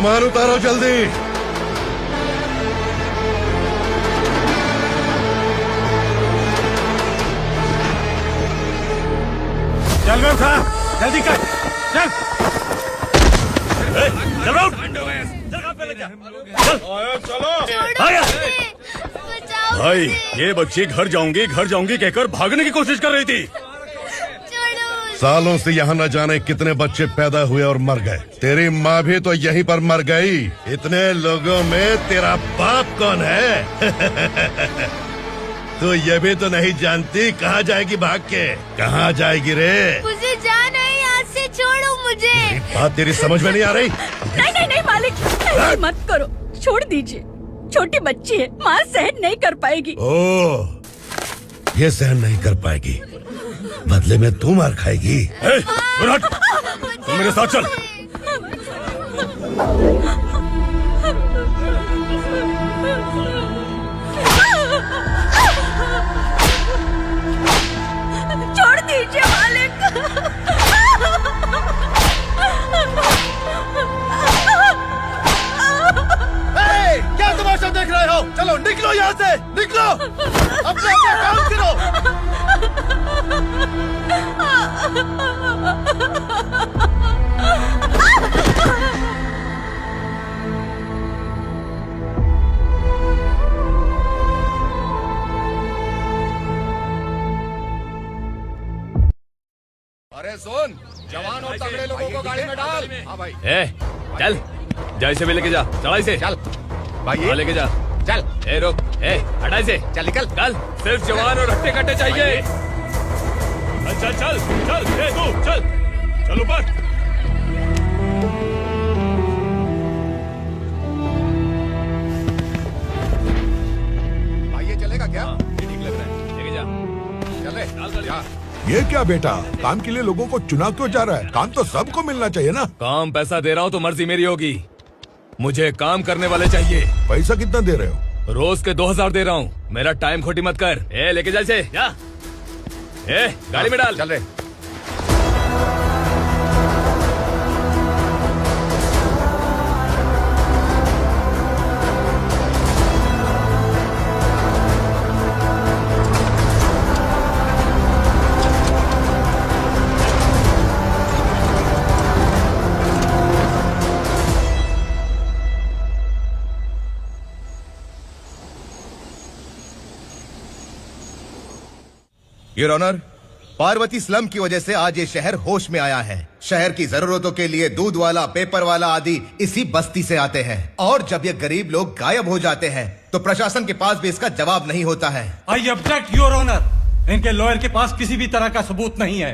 सामान उतारो जल्दी। चल रहा था, जल्दी कर, चल। चल रहा चलो। भाई ये बच्ची घर जाऊंगी कहकर भागने की कोशिश कर रही थी। सालों से यहाँ न जाने कितने बच्चे पैदा हुए और मर गए। तेरी माँ भी तो यहीं पर मर गई। इतने लोगों में तेरा बाप कौन है? तो ये भी तो नहीं जानती कहाँ जाएगी भाग के? कहाँ जाएगी रे? मुझे जाना है, यहाँ से छोड़ो मुझे। बात तेरी समझ में नहीं आ रही? नहीं मालिक, ऐसे मत करो, छोड़ दीजिए। छोटी बच्ची है, माँ सहन नहीं कर पाएगी। ओह, ये सहन नहीं कर पाएगी, बदले में तू मार खाएगी। तुम मेरे साथ चल। छोड़ दीजिए मालिक। क्या तमाशा देख रहे हो? चलो निकलो यहाँ से, निकलो। अपना काम करो। अरे सुन, जवान और तगड़े लोगों को गाड़ी में डाल। हाँ भाई। चल, जा इसे भी लेके जा, चला इसे। चल भाई, लेके जा। चल। रुक, हटा इसे। चल निकल। चल, सिर्फ जवान और हट्टे कट्टे चाहिए। चल चल चल, तू चल, चल ऊपर। भाई ये चलेगा क्या? ये ठीक लग रहा है, लेके जा। चल रे, जा। ये क्या बेटा, काम के लिए लोगों को चुना क्यों जा रहा है? काम तो सबको मिलना चाहिए ना। काम पैसा दे रहा हूँ तो मर्जी मेरी होगी। मुझे काम करने वाले चाहिए। पैसा कितना दे रहे हो? रोज के 2000 दे रहा हूँ। मेरा टाइम खोटी मत कर। लेके जा इसे, जा। गाड़ी में डाल। चल रे। योर ऑनर, पार्वती स्लम की वजह से आज ये शहर होश में आया है। शहर की जरूरतों के लिए दूध वाला, पेपर वाला आदि इसी बस्ती से आते हैं। और जब ये गरीब लोग गायब हो जाते हैं तो प्रशासन के पास भी इसका जवाब नहीं होता है। I object your honour. इनके लॉयर के पास किसी भी तरह का सबूत नहीं है।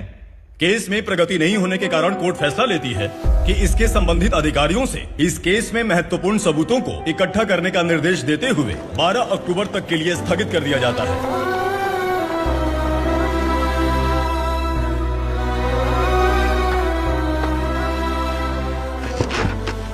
केस में प्रगति नहीं होने के कारण कोर्ट फैसला लेती है कि इसके संबंधित अधिकारियों से इस केस में महत्वपूर्ण सबूतों को इकट्ठा करने का निर्देश देते हुए 12 अक्टूबर तक के लिए स्थगित कर दिया जाता है।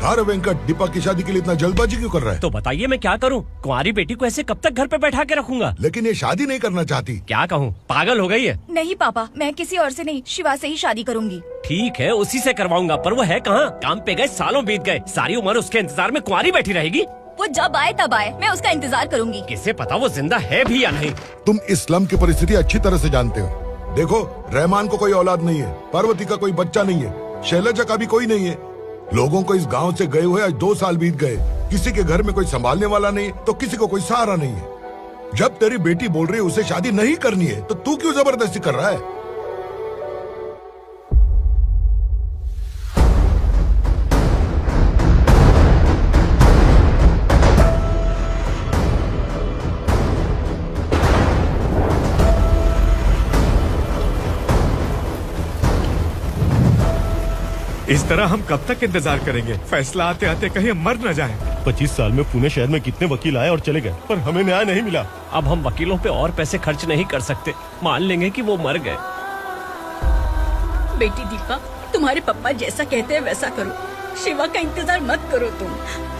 अरे वेंकट, दीपक की शादी के लिए इतना जल्दबाजी क्यों कर रहा है? तो बताइए मैं क्या करूं? कुंवारी बेटी को ऐसे कब तक घर पे बैठा के रखूंगा? लेकिन ये शादी नहीं करना चाहती। क्या कहूं, पागल हो गई है। नहीं पापा, मैं किसी और से नहीं, शिवा से ही शादी करूंगी। ठीक है, उसी से करवाऊंगा, पर वो है कहाँ? काम पे गए, सालों बीत गए, सारी उम्र उसके इंतजार में कुंवारी बैठी रहेगी। वो जब आए तब आए, मैं उसका इंतजार करूंगी। किसे पता वो जिंदा है भी या नहीं। तुम इस्लाम की परिस्थिति अच्छी तरह से जानते हो। देखो, रहमान को कोई औलाद नहीं है, पार्वती का कोई बच्चा नहीं है, शैलजा का भी कोई नहीं है। लोगों को इस गांव से गए हुए आज 2 साल बीत गए। किसी के घर में कोई संभालने वाला नहीं, तो किसी को कोई सहारा नहीं है। जब तेरी बेटी बोल रही है उसे शादी नहीं करनी है, तो तू क्यों जबरदस्ती कर रहा है? इस तरह हम कब तक इंतजार करेंगे? फैसला आते आते कहीं हम मर न जाएं। 25 साल में पुणे शहर में कितने वकील आए और चले गए, पर हमें न्याय नहीं मिला। अब हम वकीलों पे और पैसे खर्च नहीं कर सकते। मान लेंगे कि वो मर गए। बेटी दीपा, तुम्हारे पापा जैसा कहते हैं वैसा करो। शिवा का इंतजार मत करो तुम।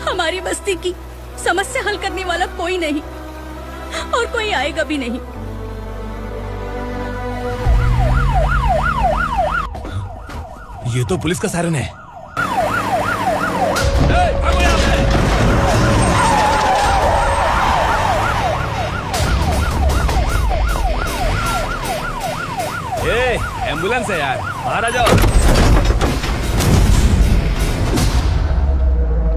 हमारी बस्ती की समस्या हल करने वाला कोई नहीं और कोई आएगा भी नहीं। ये तो पुलिस का सायरन है। एम्बुलेंस है यार, बाहर आ जाओ।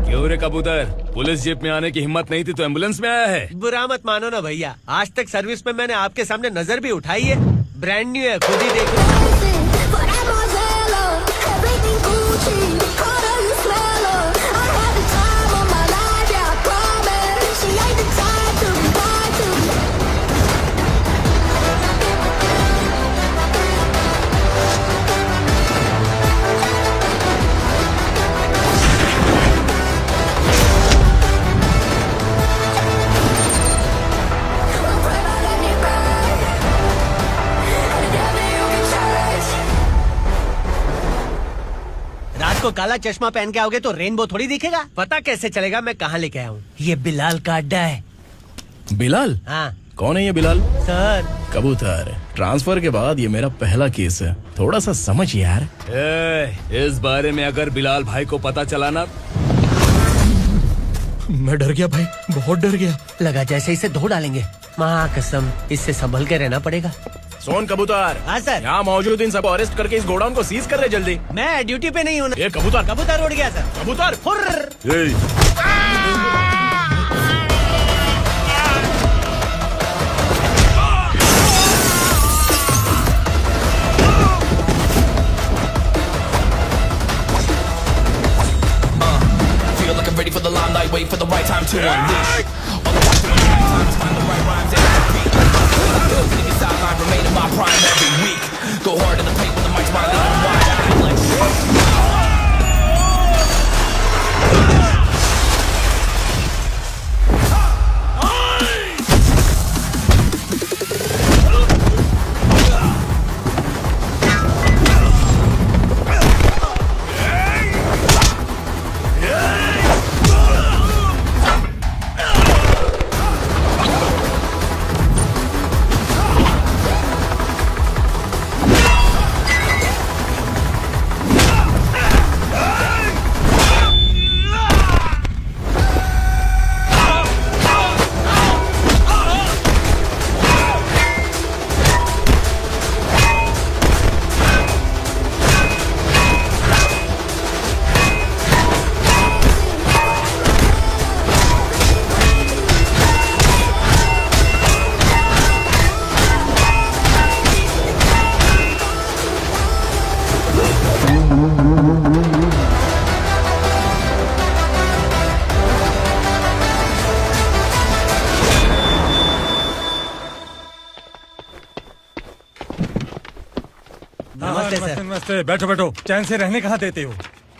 क्यों रे कबूतर, पुलिस जीप में आने की हिम्मत नहीं थी तो एम्बुलेंस में आया है? बुरा मत मानो ना भैया, आज तक सर्विस में मैंने आपके सामने नजर भी उठाई है। ब्रांड न्यू है, खुद ही देखो। रात को काला चश्मा पहन के आओगे तो रेनबो थोड़ी दिखेगा। पता कैसे चलेगा मैं कहाँ लेके आया हूँ? ये बिलाल का अड्डा है। बिलाल? हाँ कौन है ये बिलाल? सर कबूतर, ट्रांसफर के बाद ये मेरा पहला केस है, थोड़ा सा समझ यार। इस बारे में अगर बिलाल भाई को पता चला ना, मैं डर गया भाई, बहुत डर गया। लगा जैसे इसे धो डालेंगे। माँ कसम, इससे संभल के रहना पड़ेगा। सोन कबूतर। हाँ सर। यहाँ मौजूद इन सबको अरेस्ट करके इस गोडाउन को सीज कर रहे जल्दी। मैं ड्यूटी पे नहीं हूँ। ये कबूतर। कबूतर उड़ गया सर। कबूतर Feel like I'm ready for the limelight, wait for the right time to unleash. All the watch doing the right times, find the right rhymes and repeat. Nigga sideline, remain in my prime every week. Go hard in the paint with the mic's wide and wide. I act like नमस्ते, बैठो बैठो। चैन से रहने कहाँ देते हो?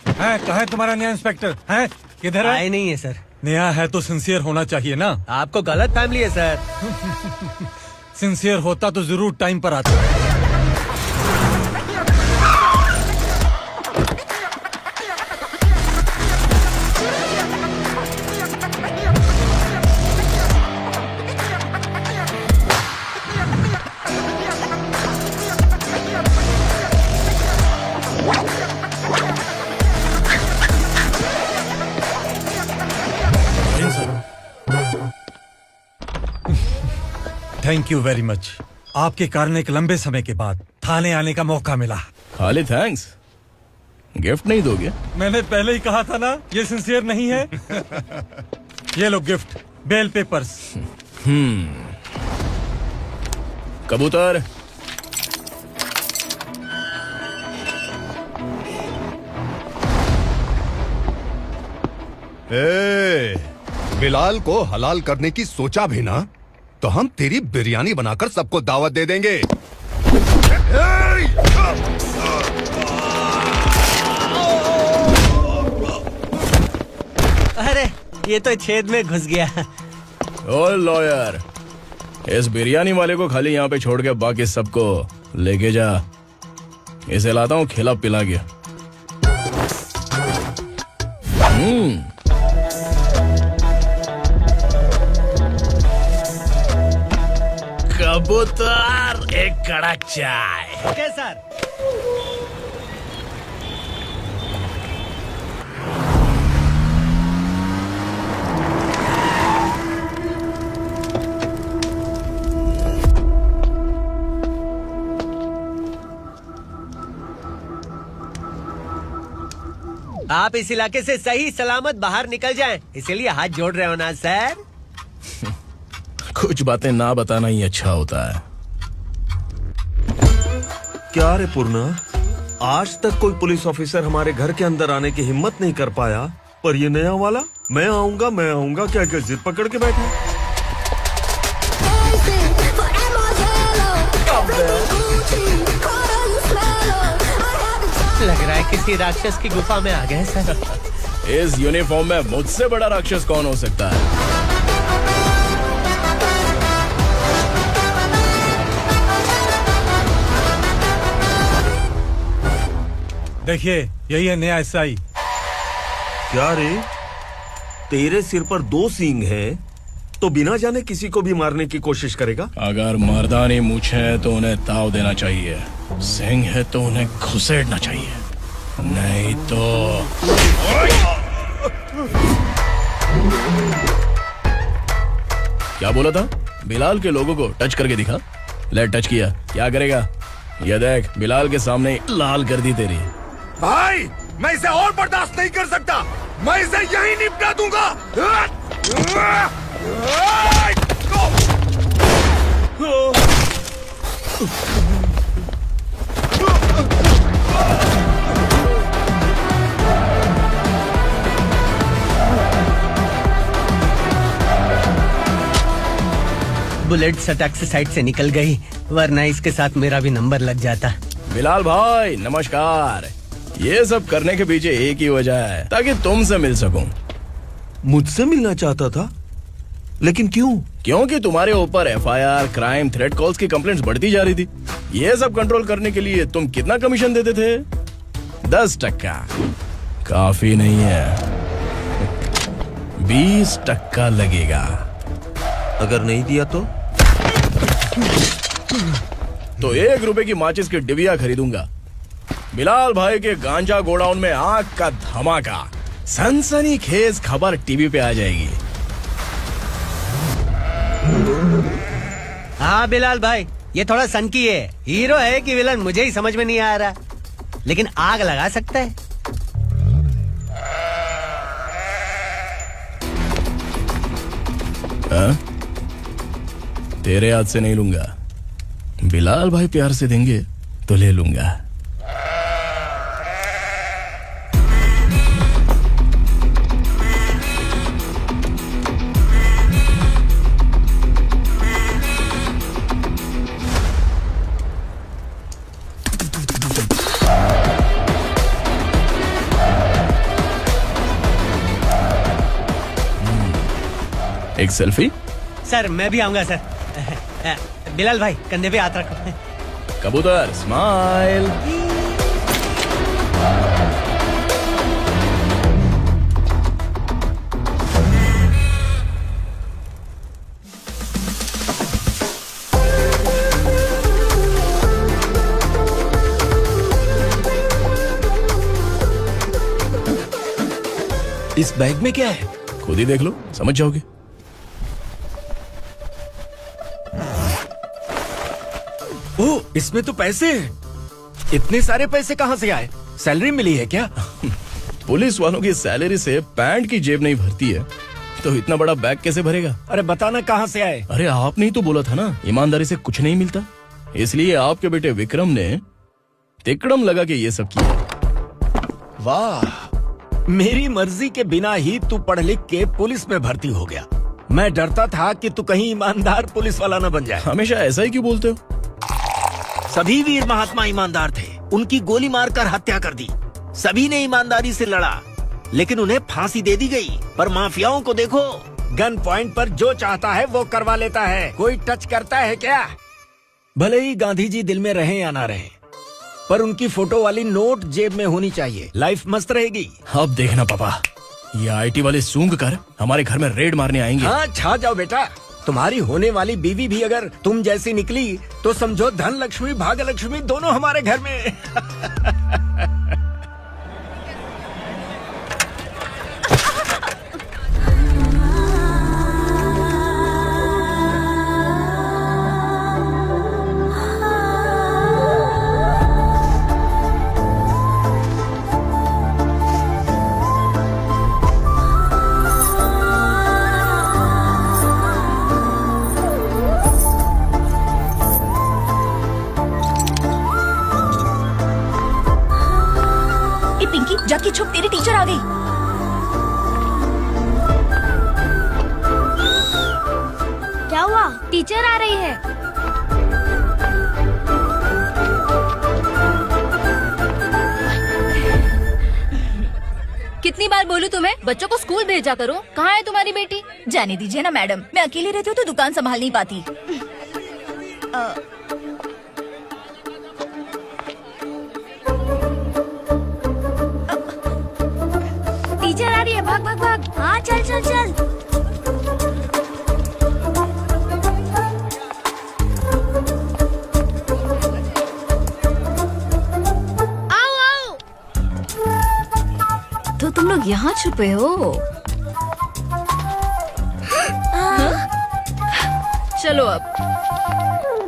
हैं, कहाँ है तुम्हारा नया इंस्पेक्टर? हैं, किधर है? आए नहीं है सर। नया है तो सिंसियर होना चाहिए ना। आपको गलत फैमिली है सर। सिंसियर होता तो जरूर टाइम पर आता। Thank you very much. आपके कारण एक लंबे समय के बाद थाने आने का मौका मिला। खाली थैंक्स, गिफ्ट नहीं दोगे? मैंने पहले ही कहा था ना, ये सिंसियर नहीं है। ये लो गिफ्ट, बेल पेपर्स। कबूतर, बिलाल को हलाल करने की सोचा भी ना तो हम तेरी बिरयानी बनाकर सबको दावत दे देंगे। अरे ये तो छेद में घुस गया। ओ लॉयर, इस बिरयानी वाले को खाली यहाँ पे छोड़ के बाकी सबको लेके जा। इसे लाता हूँ खिला पिला के। कबूतर, एक कड़क चाय। Okay sir. आप इस इलाके से सही सलामत बाहर निकल जाएं, इसीलिए हाथ जोड़ रहे हो ना सर। कुछ बातें ना बताना ही अच्छा होता है। क्या रे पूर्णा, आज तक कोई पुलिस ऑफिसर हमारे घर के अंदर आने की हिम्मत नहीं कर पाया, पर ये नया वाला मैं आऊंगा क्या जिद पकड़ के बैठा। लग रहा है किसी राक्षस की गुफा में आ गए सर। इस यूनिफॉर्म में मुझसे बड़ा राक्षस कौन हो सकता है? देखिए, यही है नया एसआई। क्या रे, तेरे सिर पर 2 सींग है तो बिना जाने किसी को भी मारने की कोशिश करेगा? अगर मर्दानी मूछें है तो उन्हें ताव देना चाहिए, सिंह है तो उन्हें घुसेड़ना चाहिए, नहीं तो। क्या बोला था? बिलाल के लोगों को टच करके दिखा। ले टच किया, क्या करेगा? ये देख, बिलाल के सामने लाल कर दी तेरी। भाई, मैं इसे और बर्दाश्त नहीं कर सकता, मैं इसे यहीं निपटा दूंगा। बुलेट सटक से साइड से निकल गई, वरना इसके साथ मेरा भी नंबर लग जाता। बिलाल भाई नमस्कार। ये सब करने के पीछे एक ही वजह है, ताकि तुमसे मिल सकूं। मुझसे मिलना चाहता था, लेकिन क्यों? क्योंकि तुम्हारे ऊपर एफआईआर, क्राइम, थ्रेट कॉल्स की कंप्लेंट्स बढ़ती जा रही थी। ये सब कंट्रोल करने के लिए तुम कितना कमीशन देते थे? 10%। काफी नहीं है, 20% लगेगा। अगर नहीं दिया तो 1 रुपए की माचिस की डिबिया खरीदूंगा। बिलाल भाई के गांजा गोडाउन में आग का धमाका, सनसनीखेज खबर टीवी पे आ जाएगी। हाँ बिलाल भाई, ये थोड़ा सनकी है, हीरो है कि विलन मुझे ही समझ में नहीं आ रहा, लेकिन आग लगा सकता है। तेरे हाथ से नहीं लूंगा, बिलाल भाई प्यार से देंगे तो ले लूंगा। एक सेल्फी? सर मैं भी आऊंगा सर। बिलाल भाई कंधे पे हाथ रखो। कबूतर स्माइल। इस बैग में क्या है? खुद ही देख लो, समझ जाओगे। ओह, इसमें तो पैसे हैं। इतने सारे पैसे कहाँ से आए? सैलरी मिली है क्या? पुलिस वालों की सैलरी से पैंट की जेब नहीं भरती है, तो इतना बड़ा बैग कैसे भरेगा? अरे बताना कहाँ से आए? अरे आपने ही तो बोला था ना, ईमानदारी से कुछ नहीं मिलता, इसलिए आपके बेटे विक्रम ने तिकड़म लगा के ये सब किया। वाह, मेरी मर्जी के बिना ही तू पढ़ लिख के पुलिस में भर्ती हो गया। मैं डरता था कि तू कहीं ईमानदार पुलिस वाला न बन जाए। हमेशा ऐसा ही क्यों बोलते हो? सभी वीर महात्मा ईमानदार थे, उनकी गोली मारकर हत्या कर दी। सभी ने ईमानदारी से लड़ा, लेकिन उन्हें फांसी दे दी गई। पर माफियाओं को देखो, गन पॉइंट पर जो चाहता है वो करवा लेता है। कोई टच करता है क्या? भले ही गांधी जी दिल में रहे या ना रहे, पर उनकी फोटो वाली नोट जेब में होनी चाहिए। लाइफ मस्त रहेगी। अब देखना पापा, ये आईटी वाले सूंघ कर हमारे घर में रेड मारने आएंगे। हाँ, छा जाओ बेटा। तुम्हारी होने वाली बीवी भी अगर तुम जैसी निकली तो समझो धन लक्ष्मी भाग्य लक्ष्मी दोनों हमारे घर में। आ गई। क्या हुआ? टीचर आ रही है। कितनी बार बोलूं तुम्हें बच्चों को स्कूल भेजा करो। कहाँ है तुम्हारी बेटी? जाने दीजिए ना मैडम, मैं अकेली रहती हूँ तो दुकान संभाल नहीं पाती। टीचर आ रही है, भाग भाग भाग। हाँ चल चल चल। आओ आओ। तो तुम लोग यहाँ छुपे हो? चलो अब।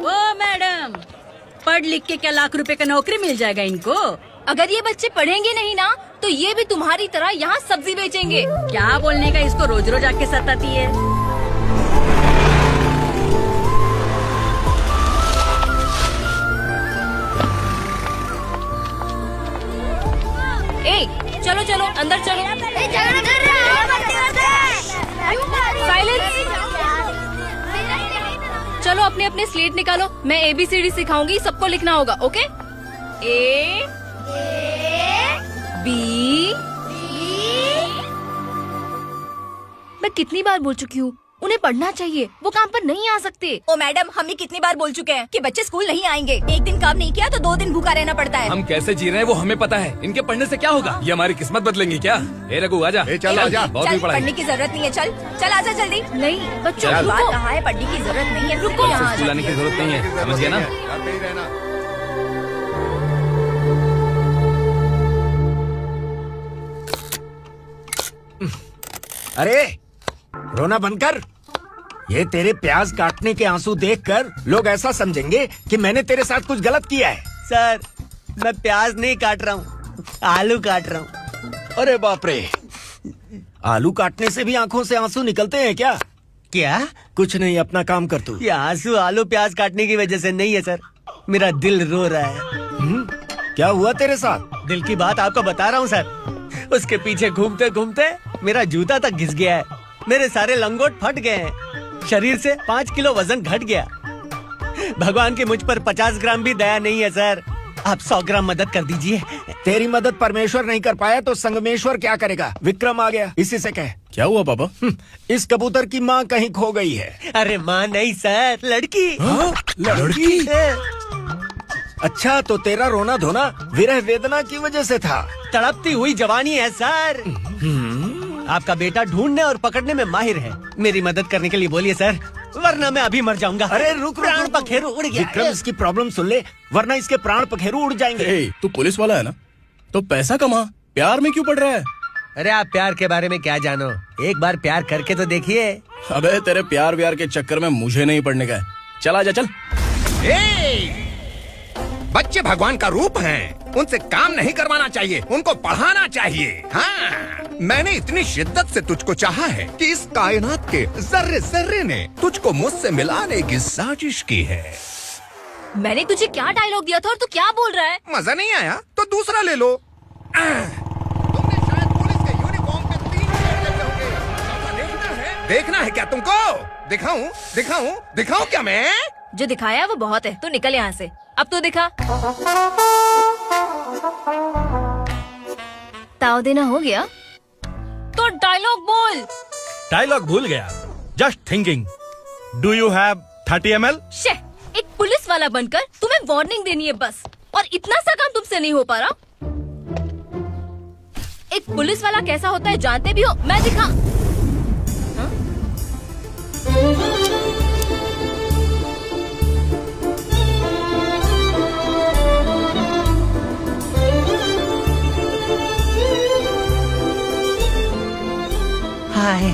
ओ मैडम, पढ़ लिख के क्या लाख रुपए का नौकरी मिल जाएगा इनको? अगर ये बच्चे पढ़ेंगे नहीं ना तो ये भी तुम्हारी तरह यहाँ सब्जी बेचेंगे। क्या बोलने का, इसको रोज रोज आके सताती है। ए, चलो चलो अंदर चलो। साइलेंस। चलो अपने अपने स्लेट निकालो, मैं ABCD सिखाऊंगी, सबको लिखना होगा। ओके? A B। मैं कितनी बार बोल चुकी हूँ उन्हें पढ़ना चाहिए, वो काम पर नहीं आ सकते। ओ मैडम, हम भी कितनी बार बोल चुके हैं कि बच्चे स्कूल नहीं आएंगे। एक दिन काम नहीं किया तो 2 दिन भूखा रहना पड़ता है। हम कैसे जी रहे हैं वो हमें पता है, इनके पढ़ने से क्या होगा? ये हमारी किस्मत बदलेंगे क्या? ए रघु आजा। चल आजा। बहुत भी पढ़ाई। पढ़ने की जरूरत नहीं है, चल चल आजा जल्दी। नहीं बच्चों, बात कहा है पढ़ने की जरूरत नहीं है, रुको। यहाँ स्कूल आने की जरूरत नहीं है, समझ गया ना? अरे रोना बंद कर। ये तेरे प्याज काटने के आंसू देखकर लोग ऐसा समझेंगे कि मैंने तेरे साथ कुछ गलत किया है। सर, मैं प्याज नहीं काट रहा हूँ, आलू काट रहा हूँ। अरे बाप रे, आलू काटने से भी आंखों से आंसू निकलते हैं क्या? क्या? कुछ नहीं, अपना काम कर तू। ये आंसू आलू प्याज काटने की वजह से नहीं है सर, मेरा दिल रो रहा है। क्या हुआ तेरे साथ? दिल की बात आपको बता रहा हूँ सर। उसके पीछे घूमते घूमते मेरा जूता तक घिस गया है, मेरे सारे लंगोट फट गए हैं, शरीर से 5 किलो वजन घट गया। भगवान की मुझ पर 50 ग्राम भी दया नहीं है सर, आप 100 ग्राम मदद कर दीजिए। तेरी मदद परमेश्वर नहीं कर पाया तो संगमेश्वर क्या करेगा? विक्रम आ गया, इसी से कह। क्या हुआ पापा? इस कबूतर की माँ कहीं खो गई है। अरे माँ नहीं सर, लड़की। लड़की? अच्छा, तो तेरा रोना धोना विरह वेदना की वजह से था। तड़पती हुई जवानी है सर। आपका बेटा ढूंढने और पकड़ने में माहिर है, मेरी मदद करने के लिए बोलिए सर, वरना मैं अभी मर जाऊंगा। अरे रुक, प्राण पखेरु उड़ गया। विक्रम, इसकी प्रॉब्लम सुन ले, वरना इसके प्राण पखेरु उड़ जाएंगे। तू पुलिस वाला है ना, तो पैसा कमा, प्यार में क्यों पड़ रहा है? अरे आप प्यार के बारे में क्या जानो, एक बार प्यार करके तो देखिए। अबे तेरे प्यार व्यार के चक्कर में मुझे नहीं पढ़ने का है, चल आजा चल। बच्चे भगवान का रूप हैं, उनसे काम नहीं करवाना चाहिए, उनको पढ़ाना चाहिए। हाँ, मैंने इतनी शिद्दत से तुझको चाहा है कि इस कायनात के जर्रे जर्रे ने तुझको मुझसे मिलाने की साजिश की है। मैंने तुझे क्या डायलॉग दिया था और तू क्या बोल रहा है? मजा नहीं आया तो दूसरा ले लो। तुमने शायद पुलिस के यूनिफॉर्म पे 3 शेर लगे होंगे। देखना है क्या तुमको? दिखाऊं दिखाऊं दिखाऊं क्या मैं? जो दिखाया वो बहुत है, तू निकल यहाँ से। अब तो दिखा। ताव देना हो गया तो डायलॉग बोल। डायलॉग भूल गया। Just thinking, do you have 30 ml? शे, एक पुलिस वाला बनकर तुम्हें वार्निंग देनी है बस, और इतना सा काम तुमसे नहीं हो पा रहा। एक पुलिस वाला कैसा होता है जानते भी हो? मैं दिखा। हाय,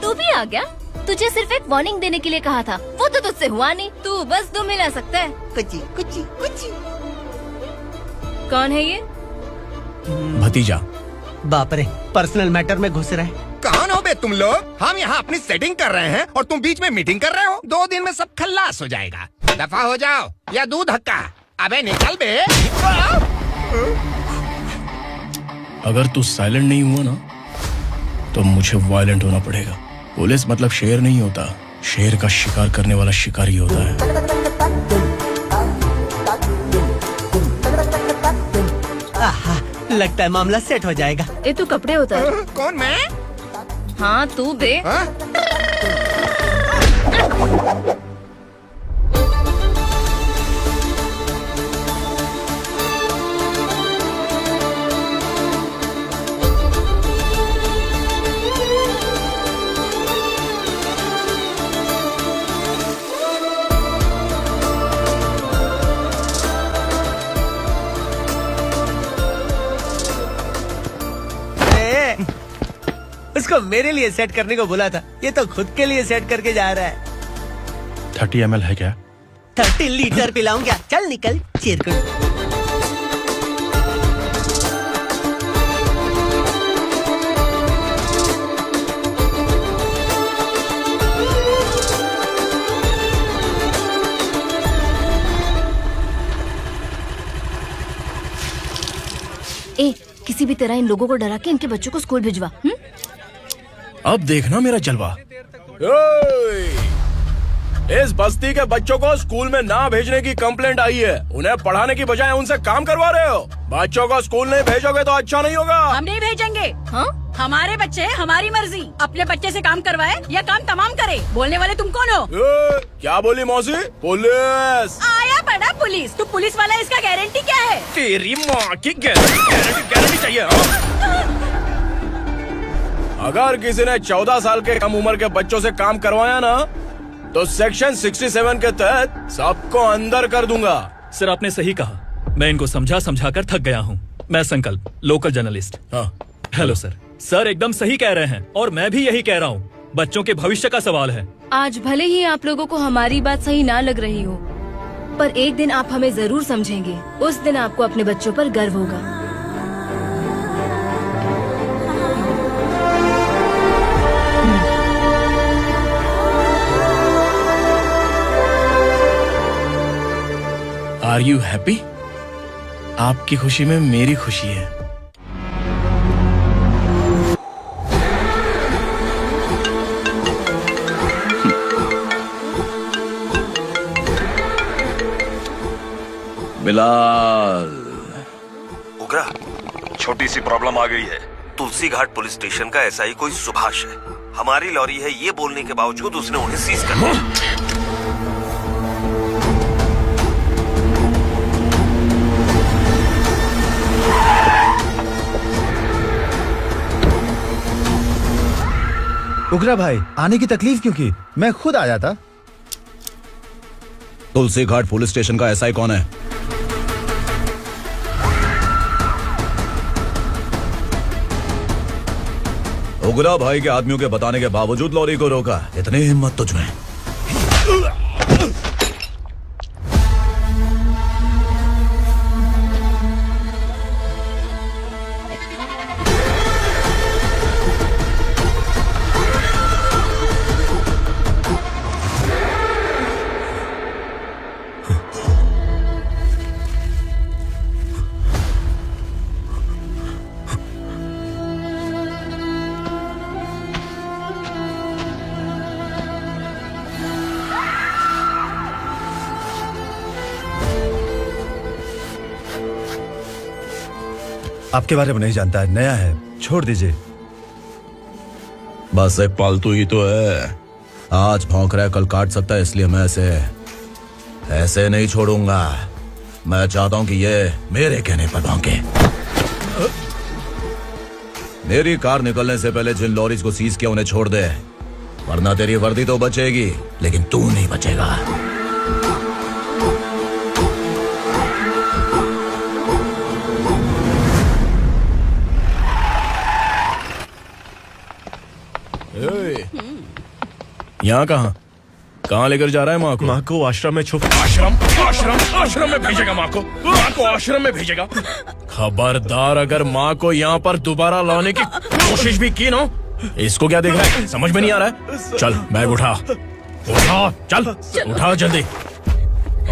तू भी आ गया? तुझे सिर्फ एक वार्निंग देने के लिए कहा था, वो तो तुझसे हुआ नहीं। तू बस दो मिला सकता है। कुची कुची कुची। कौन है ये? भतीजा। बाप रे, पर्सनल मैटर में घुस रहे। कौन हो बे तुम लोग? हम यहाँ अपनी सेटिंग कर रहे हैं और तुम बीच में मीटिंग कर रहे हो। 2 दिन में सब खल्लास हो जाएगा। दफा हो जाओ या दूध हक्का। अबे निकल बे। अगर तू साइलेंट नहीं हुआ ना तो मुझे वायलेंट होना पड़ेगा। पुलिस मतलब शेर नहीं होता, शेर का शिकार करने वाला शिकारी होता है। आहा, लगता है मामला सेट हो जाएगा। ये तू कपड़े उतार। कौन मैं? हाँ तू बे। उसको मेरे लिए सेट करने को बोला था, ये तो खुद के लिए सेट करके जा रहा है। 30 ml है क्या? 30 लीटर पिलाऊं क्या? चल निकल चिरकुट। ए, किसी भी तरह इन लोगों को डरा के इनके बच्चों को स्कूल भिजवा। अब देखना मेरा जलवा। इस बस्ती के बच्चों को स्कूल में ना भेजने की कंप्लेंट आई है। उन्हें पढ़ाने की बजाय उनसे काम करवा रहे हो। बच्चों को स्कूल नहीं भेजोगे तो अच्छा नहीं होगा। हम नहीं भेजेंगे। हाँ? हमारे बच्चे हमारी मर्जी। अपने बच्चे से काम करवाए या काम तमाम करे। बोलने वाले तुम कौन हो? क्या बोली मौसी? पुलिस आया बड़ा पुलिस। तू पुलिस वाला, इसका गारंटी क्या है? तेरी माँ की गारंटी चाहिए। अगर किसी ने 14 साल के कम उम्र के बच्चों से काम करवाया ना तो सेक्शन 67 के तहत सबको अंदर कर दूंगा। सर आपने सही कहा। मैं इनको समझा कर थक गया हूँ। मैं संकल्प, लोकल जर्नलिस्ट। हाँ। Hello sir. सर एकदम सही कह रहे हैं और मैं भी यही कह रहा हूँ। बच्चों के भविष्य का सवाल है। आज भले ही आप लोगों को हमारी बात सही ना लग रही हो, पर एक दिन आप हमें जरूर समझेंगे। उस दिन आपको अपने बच्चों पर गर्व होगा। Are you happy? आपकी खुशी में मेरी खुशी है। बिलाल। उगरा, छोटी सी प्रॉब्लम आ गई है। तुलसी घाट पुलिस स्टेशन का एसआई कोई सुभाष है। हमारी लॉरी है ये बोलने के बावजूद उसने उन्हें सीज कर दिया। उगरा भाई, आने की तकलीफ क्यों की? मैं खुद आ जाता। तुलसी घाट पुलिस स्टेशन का एसआई कौन है? उगरा भाई के आदमियों के बताने के बावजूद लॉरी को रोका। इतनी हिम्मत तुझमें? आपके बारे में नहीं जानता है, नया है, छोड़ दीजिए। बस एक पालतू ही तो है। आज भौंक रहा है, कल काट सकता है, इसलिए मैं ऐसे नहीं छोड़ूंगा। मैं चाहता हूं कि ये मेरे कहने पर भौंके। मेरी कार निकलने से पहले जिन लॉरीज को सीज किया उन्हें छोड़ दे, वरना तेरी वर्दी तो बचेगी लेकिन तू नहीं बचेगा। यहाँ कहाँ लेकर जा रहा है माँ को? माँ को आश्रम में छुप। आश्रम में भेजेगा माँ को आश्रम में भेजेगा। खबरदार अगर माँ को यहाँ पर दोबारा लाने की कोशिश भी की ना, इसको क्या देख रहा है? समझ में नहीं आ रहा है? चल बैग उठा, चल उठा जल्दी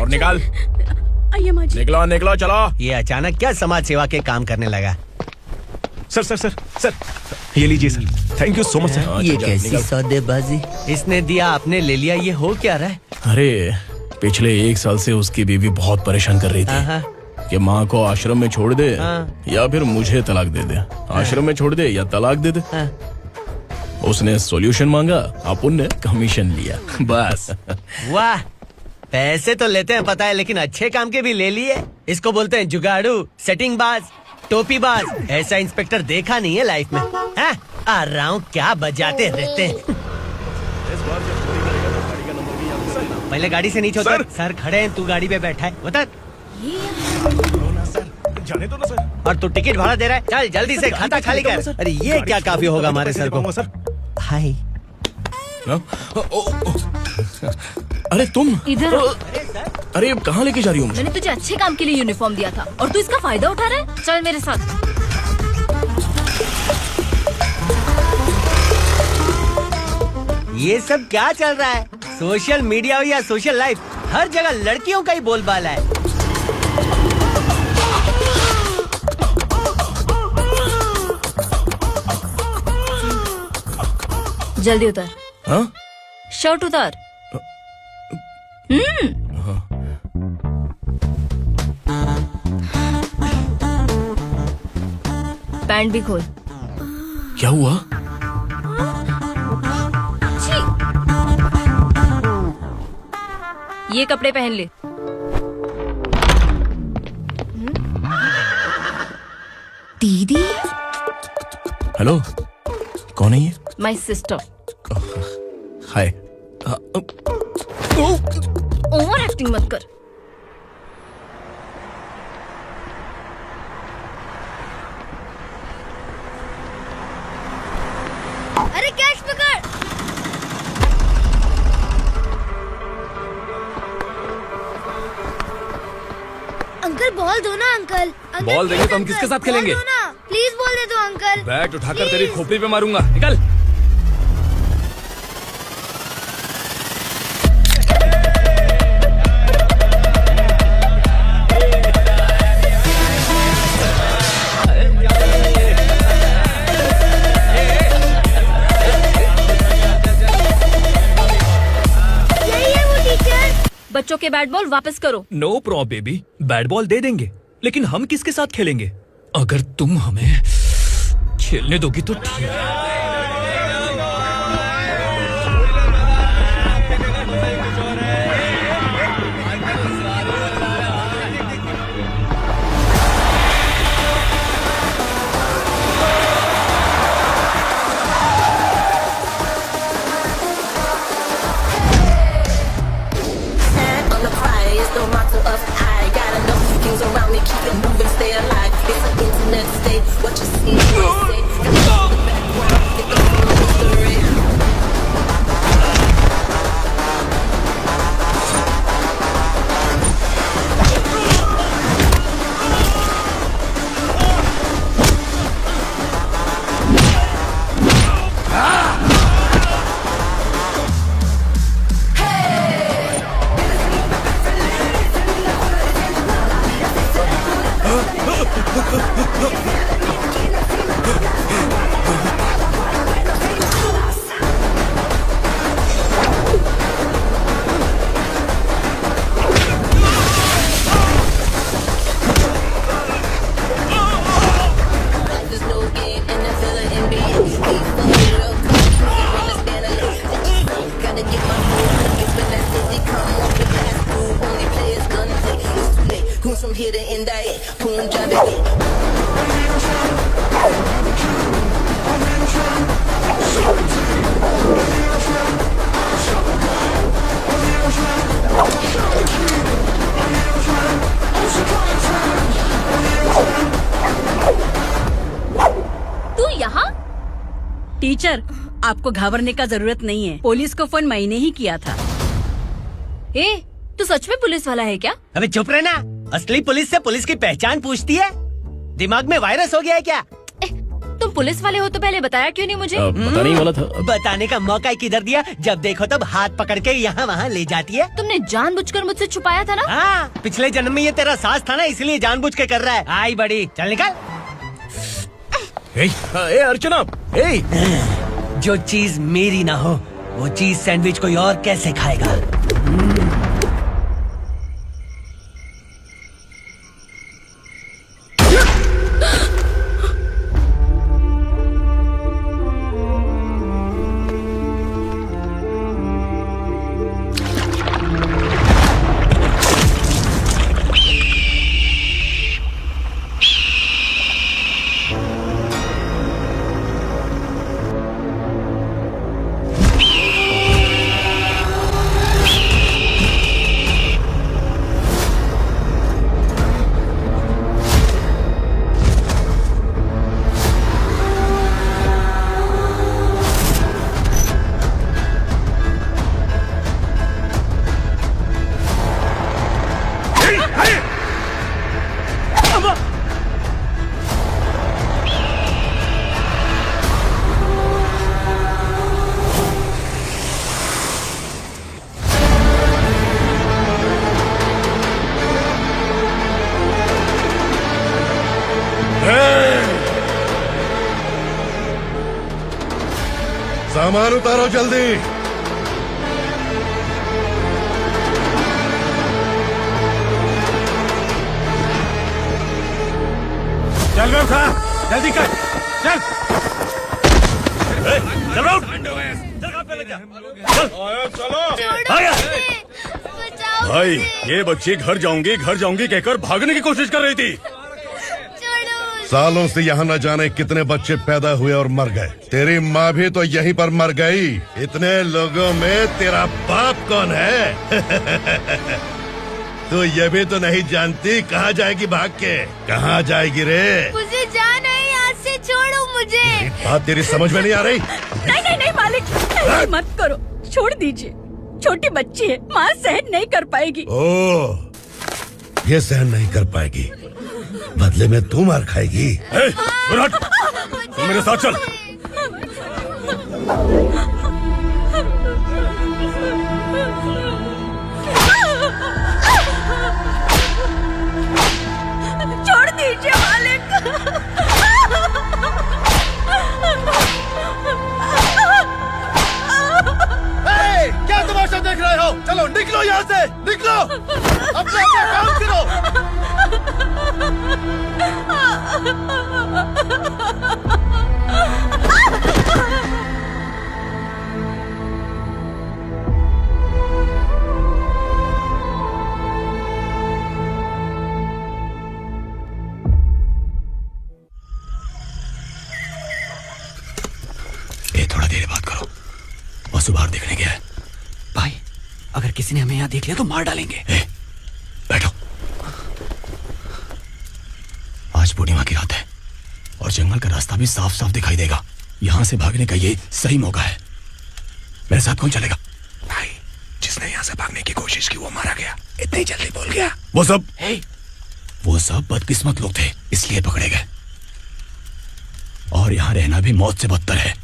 और निकाल। आइए माँ जी। निकला चला। ये अचानक क्या समाज सेवा के काम करने लगा? सर सर सर सर ये लीजिए sir, thank you so much sir. ये कैसी सौदेबाजी, इसने दिया आपने ले लिया, ये हो क्या रहा है? अरे पिछले 1 साल से उसकी बीवी बहुत परेशान कर रही थी कि माँ को आश्रम में छोड़ दे या फिर मुझे तलाक दे दे, आश्रम में छोड़ दे या तलाक दे दे। उसने सॉल्यूशन मांगा, अपन ने कमीशन लिया, बस। वाह, पैसे तो लेते हैं पता है, लेकिन अच्छे काम के भी ले लिए। इसको बोलते हैं जुगाड़ू, सेटिंग बाज, टोपी बाज। ऐसा इंस्पेक्टर देखा नहीं है लाइफ में। हाँ? आ रहा हूँ, क्या बजाते रहते हैं। पहले गाड़ी से नीचे उतर। सर खड़े हैं, तू गाड़ी पे बैठा है, उतर। जाने दो ना सर। और तू टिकट भाड़ा दे रहा है, चल जल्दी से खाता खाली कर। अरे ये क्या काफी होगा हमारे सर को। हाय। अरे तुम इधर। अरे कहाँ लेके जा रही हो मुझे? मैंने तुझे अच्छे काम के लिए यूनिफॉर्म दिया था और तू इसका फायदा उठा रहा है। चल मेरे साथ। ये सब क्या चल रहा है? सोशल मीडिया हो या सोशल लाइफ, हर जगह लड़कियों का ही बोलबाला है। जल्दी उतर। हाँ? शर्ट उतार। पैंट भी खोल। क्या हुआ? छी। ये कपड़े पहन ले। दीदी। हेलो, कौन है ये? My sister. Hi. Over acting मत कर। अरे कैश पकड़। अंकल बॉल दो ना अंकल। बॉल देंगे तो हम किसके साथ खेलेंगे? प्लीज बॉल दे दो अंकल। बैट उठाकर तेरी खोपड़ी पे मारूंगा, निकल। बच्चों के बैट बॉल वापस करो। No problem baby, bat ball दे देंगे, लेकिन हम किसके साथ खेलेंगे? अगर तुम हमें खेलने दोगी तो ठीक है। टीचर, आपको घबराने का जरूरत नहीं है। पुलिस को फोन मैंने ही किया था। ए, तू सच में पुलिस वाला है क्या? अबे चुप रहना। असली पुलिस से पुलिस की पहचान पूछती है? दिमाग में वायरस हो गया है क्या? तुम पुलिस वाले हो तो पहले बताया क्यों नहीं मुझे? बताने ही वाला था। बताने का मौका किधर दिया? जब देखो तब हाथ पकड़ के यहाँ वहाँ ले जाती है। तुमने जानबूझकर मुझसे छुपाया था ना? हाँ, पिछले जन्म में ये तेरा सास था ना, इसलिए जानबूझ के कर रहा है। आई बड़ी, चल निकल। ए अर्चना, जो चीज मेरी ना हो वो चीज सैंडविच कोई और कैसे खाएगा? सामान उतारो जल्दी। चल बे उठा, जल्दी कर, चल। चल राउट, चलो भाई, ये बच्ची घर जाऊंगी कहकर भागने की कोशिश कर रही थी। सालों से यहाँ न जाने कितने बच्चे पैदा हुए और मर गए। तेरी माँ भी तो यहीं पर मर गई। इतने लोगों में तेरा बाप कौन है? तू ये भी तो नहीं जानती कहाँ जाएगी भाग के? कहाँ जाएगी रे? मुझे जाना है यहाँ से, छोड़ो मुझे। बात तेरी समझ में नहीं आ रही? नहीं मालिक, ऐसे मत करो, छोड़ दीजिए। छोटी बच्ची है, माँ सहन नहीं कर पाएगी। ओह, ये सहन नहीं कर पाएगी, बदले में तू मार खाएगी। तू मेरे साथ चल। छोड़ दीजिए मालिक। क्या तमाशा देख रहे हो? चलो निकलो यहाँ से, निकलो। अपना काम करो। ये थोड़ा देर बात करो, वसु बाहर देखने गया है। भाई, अगर किसी ने हमें यहाँ देख लिया तो मार डालेंगे। बैठो। आज पूर्णिमा की रात है और जंगल का रास्ता भी साफ साफ दिखाई देगा। यहाँ से भागने का ये सही मौका है। मेरे साथ कौन चलेगा? भाई, जिसने यहाँ से भागने की कोशिश की वो मारा गया। इतनी जल्दी बोल गया। वो सब बदकिस्मत लोग थे, इसलिए पकड़े गए। और यहाँ रहना भी मौत से बदतर है।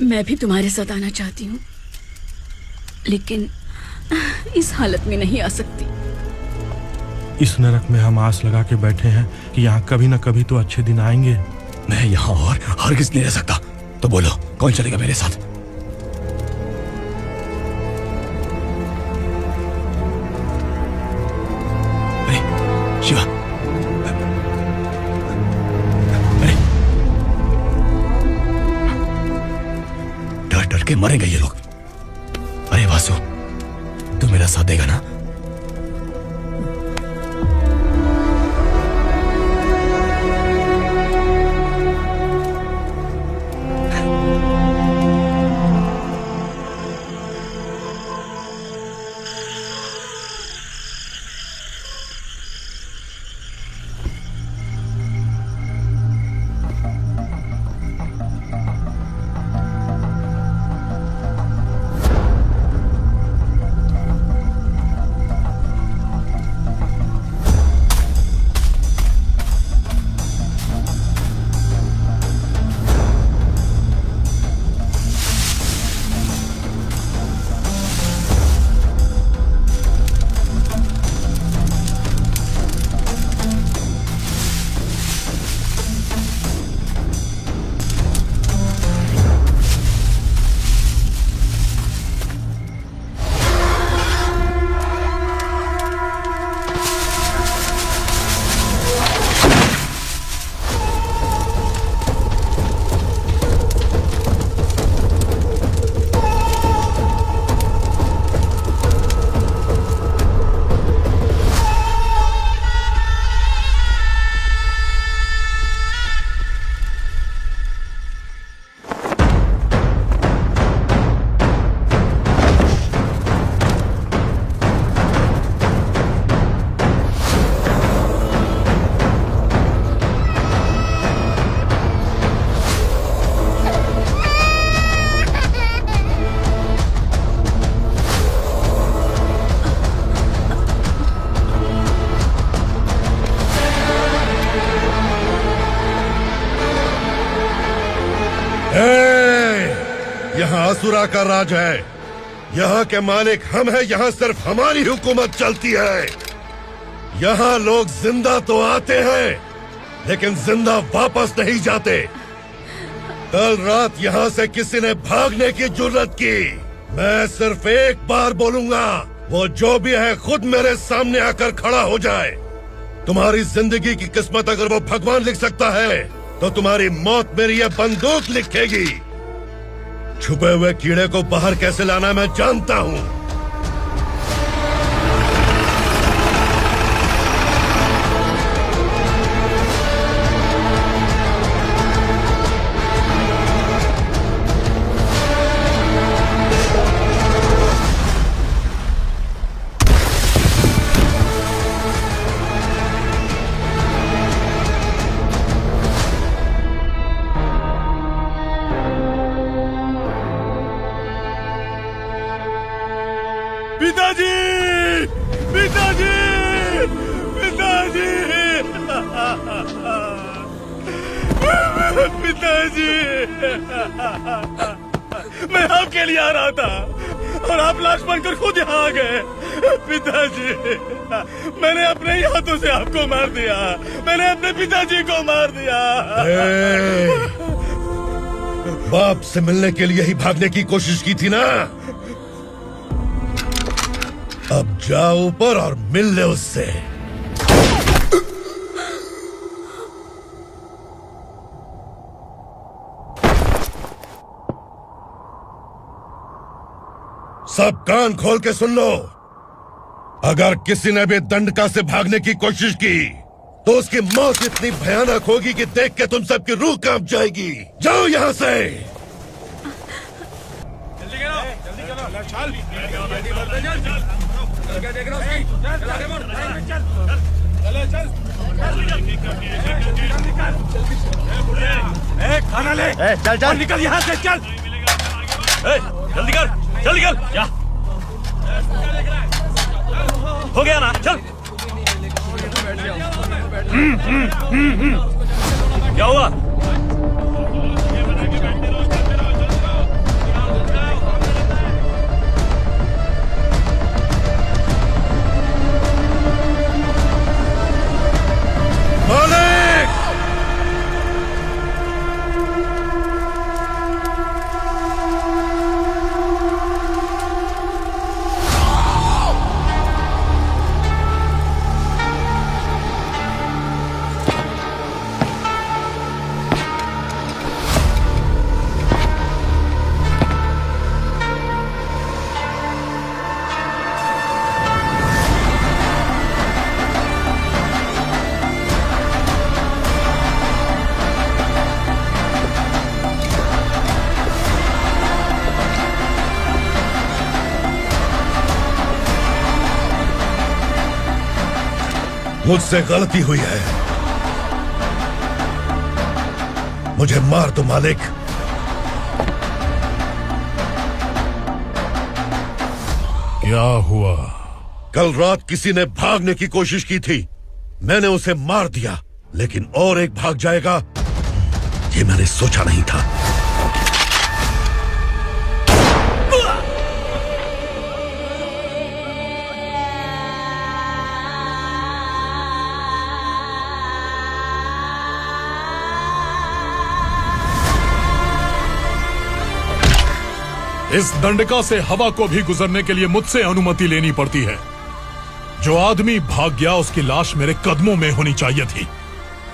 मैं भी तुम्हारे साथ आना चाहती हूँ, लेकिन इस हालत में नहीं आ सकती। इस नरक में हम आस लगा के बैठे हैं कि यहाँ कभी न कभी तो अच्छे दिन आएंगे। मैं यहाँ और हरगिज़ नहीं रह सकता। तो बोलो, कौन चलेगा मेरे साथ? अरे शिवा, अरे डर डर के मरेंगे ये लोग। अरे वासु, तू मेरा साथ देगा ना? यहाँ असुरा का राज है। यहाँ के मालिक हम हैं, यहाँ सिर्फ हमारी हुकूमत चलती है। यहाँ लोग जिंदा तो आते हैं लेकिन जिंदा वापस नहीं जाते। कल रात यहाँ से किसी ने भागने की जुर्रत की, मैं सिर्फ एक बार बोलूंगा, वो जो भी है खुद मेरे सामने आकर खड़ा हो जाए। तुम्हारी जिंदगी की किस्मत अगर वो भगवान लिख सकता है तो तुम्हारी मौत मेरी ये बंदूक लिखेगी। छुपे हुए कीड़े को बाहर कैसे लाना मैं जानता हूँ। पिताजी, पिताजी, पिताजी, पिताजी, मैं आपके लिए आ रहा था और आप लाश बनकर खुद यहाँ आ गए। पिताजी, मैंने अपने ही हाथों से आपको मार दिया, मैंने अपने पिताजी को मार दिया। बाप से मिलने के लिए ही भागने की कोशिश की थी ना, अब जाओ ऊपर और मिल ले उससे। सब कान खोल के सुन लो, अगर किसी ने भी दंडका से भागने की कोशिश की तो उसकी मौत इतनी भयानक होगी कि देख के तुम सबकी रूह कांप जाएगी। जाओ यहाँ से। खाना ले, चल चल निकल यहाँ से, चल जल्दी कर, चल निकल। क्या हो गया ना, चल। क्या हुआ? मुझसे गलती हुई है, मुझे मार दो मालिक। क्या हुआ? कल रात किसी ने भागने की कोशिश की थी, मैंने उसे मार दिया, लेकिन और एक भाग जाएगा ये मैंने सोचा नहीं था। इस दंडका से हवा को भी गुजरने के लिए मुझसे अनुमति लेनी पड़ती है। जो आदमी भाग गया उसकी लाश मेरे कदमों में होनी चाहिए थी,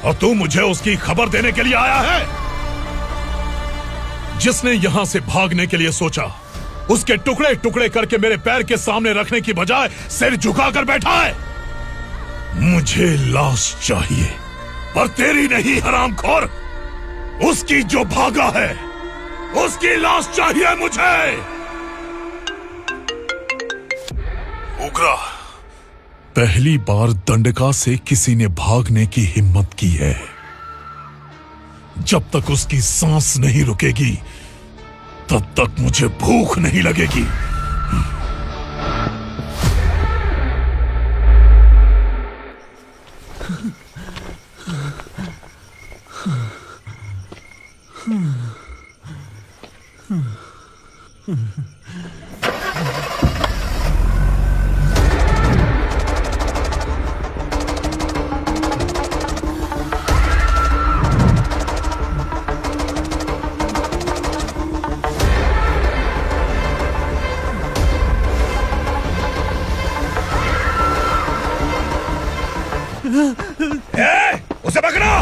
और तू मुझे उसकी खबर देने के लिए आया है। जिसने यहां से भागने के लिए सोचा उसके टुकड़े टुकड़े करके मेरे पैर के सामने रखने की बजाय सिर झुकाकर बैठा है। मुझे लाश चाहिए, पर तेरी नहीं हरामखोर, उसकी जो भागा है उसकी लाश चाहिए मुझे। उग्रा, पहली बार दंडका से किसी ने भागने की हिम्मत की है। जब तक उसकी सांस नहीं रुकेगी तब तक मुझे भूख नहीं लगेगी। उसे पकड़ो।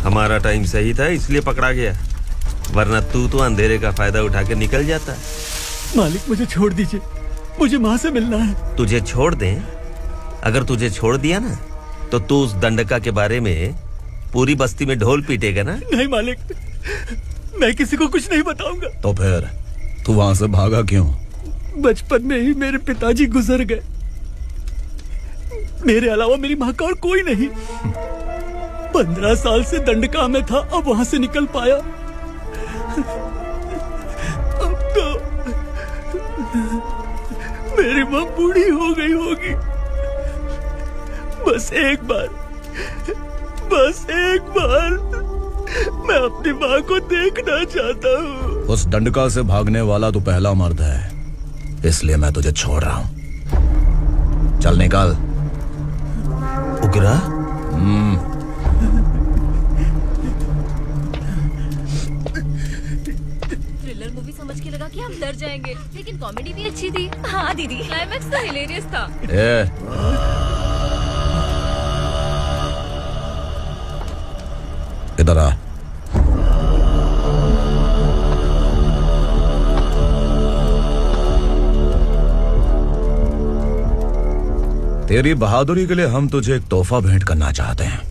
हमारा टाइम सही था इसलिए पकड़ा गया, वरना तू तो अंधेरे का फायदा उठा के निकल जाता। मालिक मुझे छोड़ दीजिए, मुझे माँ से मिलना है। तुझे छोड़ दें? अगर तुझे छोड़ दिया ना तो तू उस दंडका के बारे में पूरी बस्ती में ढोल पीटेगा ना। नहीं मालिक, मैं किसी को कुछ नहीं बताऊंगा। तो फिर तू वहां से भागा क्यों? बचपन में ही मेरे पिताजी गुजर गए, मेरे अलावा मेरी माँ का और कोई नहीं। 15 साल से दंडका में था, अब वहां से निकल पाया। अब तो मेरी माँ बूढ़ी हो गई होगी। बस एक बार मैं अपनी माँ को देखना चाहता हूँ। उस दंडका से भागने वाला तू पहला मर्द है, इसलिए मैं तुझे छोड़ रहा हूँ। चल निकल। उग्रा? थ्रिलर मूवी समझ के लगा कि हम डर जाएंगे, लेकिन कॉमेडी भी अच्छी थी। हाँ दीदी, क्लाइमैक्स तो हिलेरियस था। इधर आ। तेरी बहादुरी के लिए हम तुझे एक तोहफा भेंट करना चाहते हैं।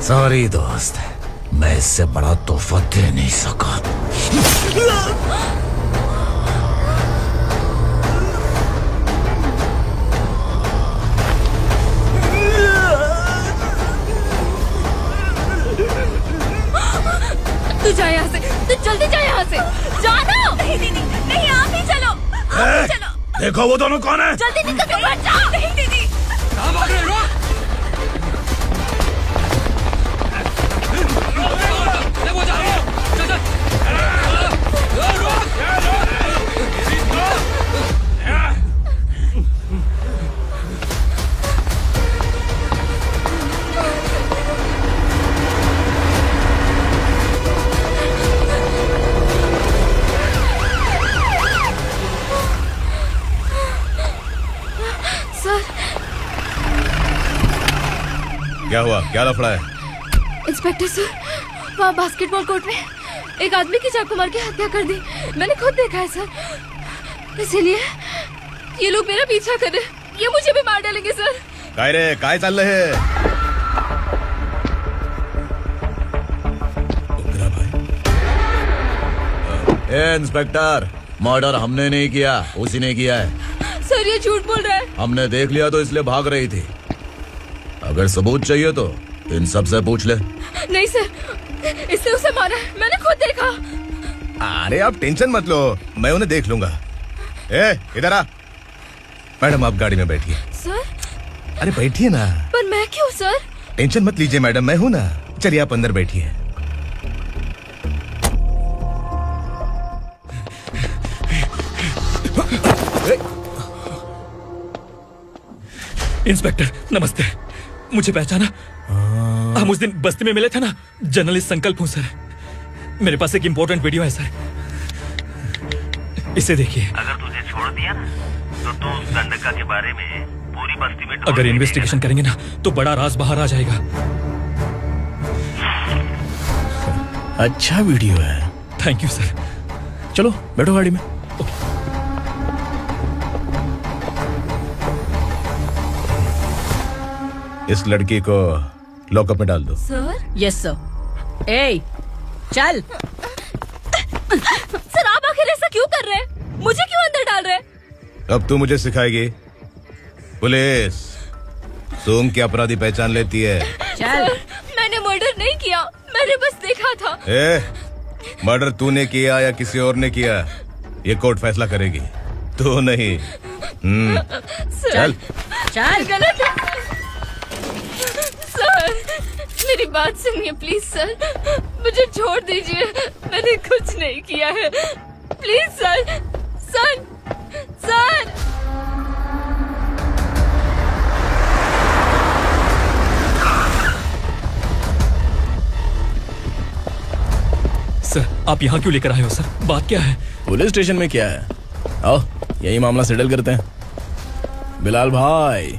सॉरी दोस्त, मैं इससे बड़ा तोहफा दे नहीं सका। तू जा यहाँ से, तू जल्दी जा यहाँ से। जाना। नहीं दीदी, नहीं आप ही चलो, आप ही चलो। देखो वो दोनों कौन है? जल्दी निकल के मत जाओ। नहीं दीदी। कहाँ भाग रहे हो? क्या हुआ? क्या लफड़ा है? इंस्पेक्टर सर, वहाँ बास्केटबॉल कोर्ट में एक आदमी की चाकू मार के हत्या कर दी। मैंने खुद देखा है सर, इसीलिए ये लोग मेरा पीछा कर रहे, ये मुझे भी मार डालेंगे सर। काय रे, काय चाल रहे? ए इंस्पेक्टर, मर्डर हमने नहीं किया, उसी ने किया है। सर ये झूठ बोल रहा है। हमने देख लिया तो इसलिए भाग रही थी। अगर सबूत चाहिए तो इन सब से पूछ ले। नहीं सर, इसने उसे मारा है, मैंने खुद देखा। अरे आप टेंशन मत लो, मैं उन्हें देख लूंगा। इधर आ। मैडम आप गाड़ी में बैठिए। सर? अरे बैठिए ना। पर मैं क्यों सर? टेंशन मत लीजिए मैडम, मैं हूँ ना। चलिए आप अंदर बैठिए। इंस्पेक्टर नमस्ते, मुझे पहचाना? हम उस दिन बस्ती में मिले थे ना। जर्नलिस्ट संकल्प हूँ सर, मेरे पास एक इम्पोर्टेंट वीडियो है सर, इसे देखिए। अगर तुझे छोड़ दिया ना तो तू उस दंडका के बारे में पूरी बस्ती में अगर इन्वेस्टिगेशन करेंगे ना तो बड़ा राज बाहर आ जाएगा। अच्छा वीडियो है। Thank you sir. चलो बैठो गाड़ी में। इस लड़की को लॉकअप में डाल दो। सर? Yes sir. ए चल। सर आप आखिर ऐसा क्यों कर रहे हैं? मुझे क्यों अंदर डाल रहे हैं? अब तू मुझे सिखाएगी? पुलिस सूंघ के अपराधी पहचान लेती है। चल। मैंने मर्डर नहीं किया, मैंने बस देखा था। मर्डर तूने किया या किसी और ने किया, ये कोर्ट फैसला करेगी, तू नहीं। चल चल। गलत है सर, मेरी बात सुनिए प्लीज सर, मुझे छोड़ दीजिए, मैंने कुछ नहीं किया है, please sir. Sir sir sir आप यहाँ क्यों लेकर आए हो सर? बात क्या है? पुलिस स्टेशन में क्या है? आओ यही मामला सेटल करते हैं। बिलाल भाई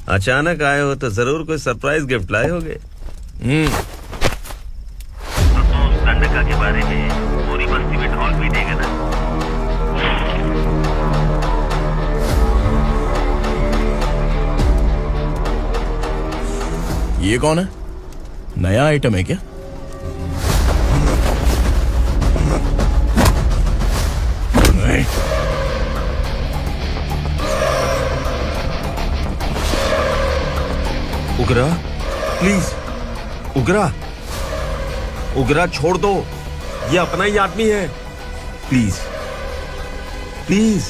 अचानक आए हो तो जरूर कोई सरप्राइज गिफ्ट लाए होगे। गंडका के बारे में पूरी बस्ती में ढोल पीटेगा ना। ये कौन है? नया आइटम है क्या? उगरा प्लीज, उगरा उगरा छोड़ दो, ये अपना ही आदमी है। Please please.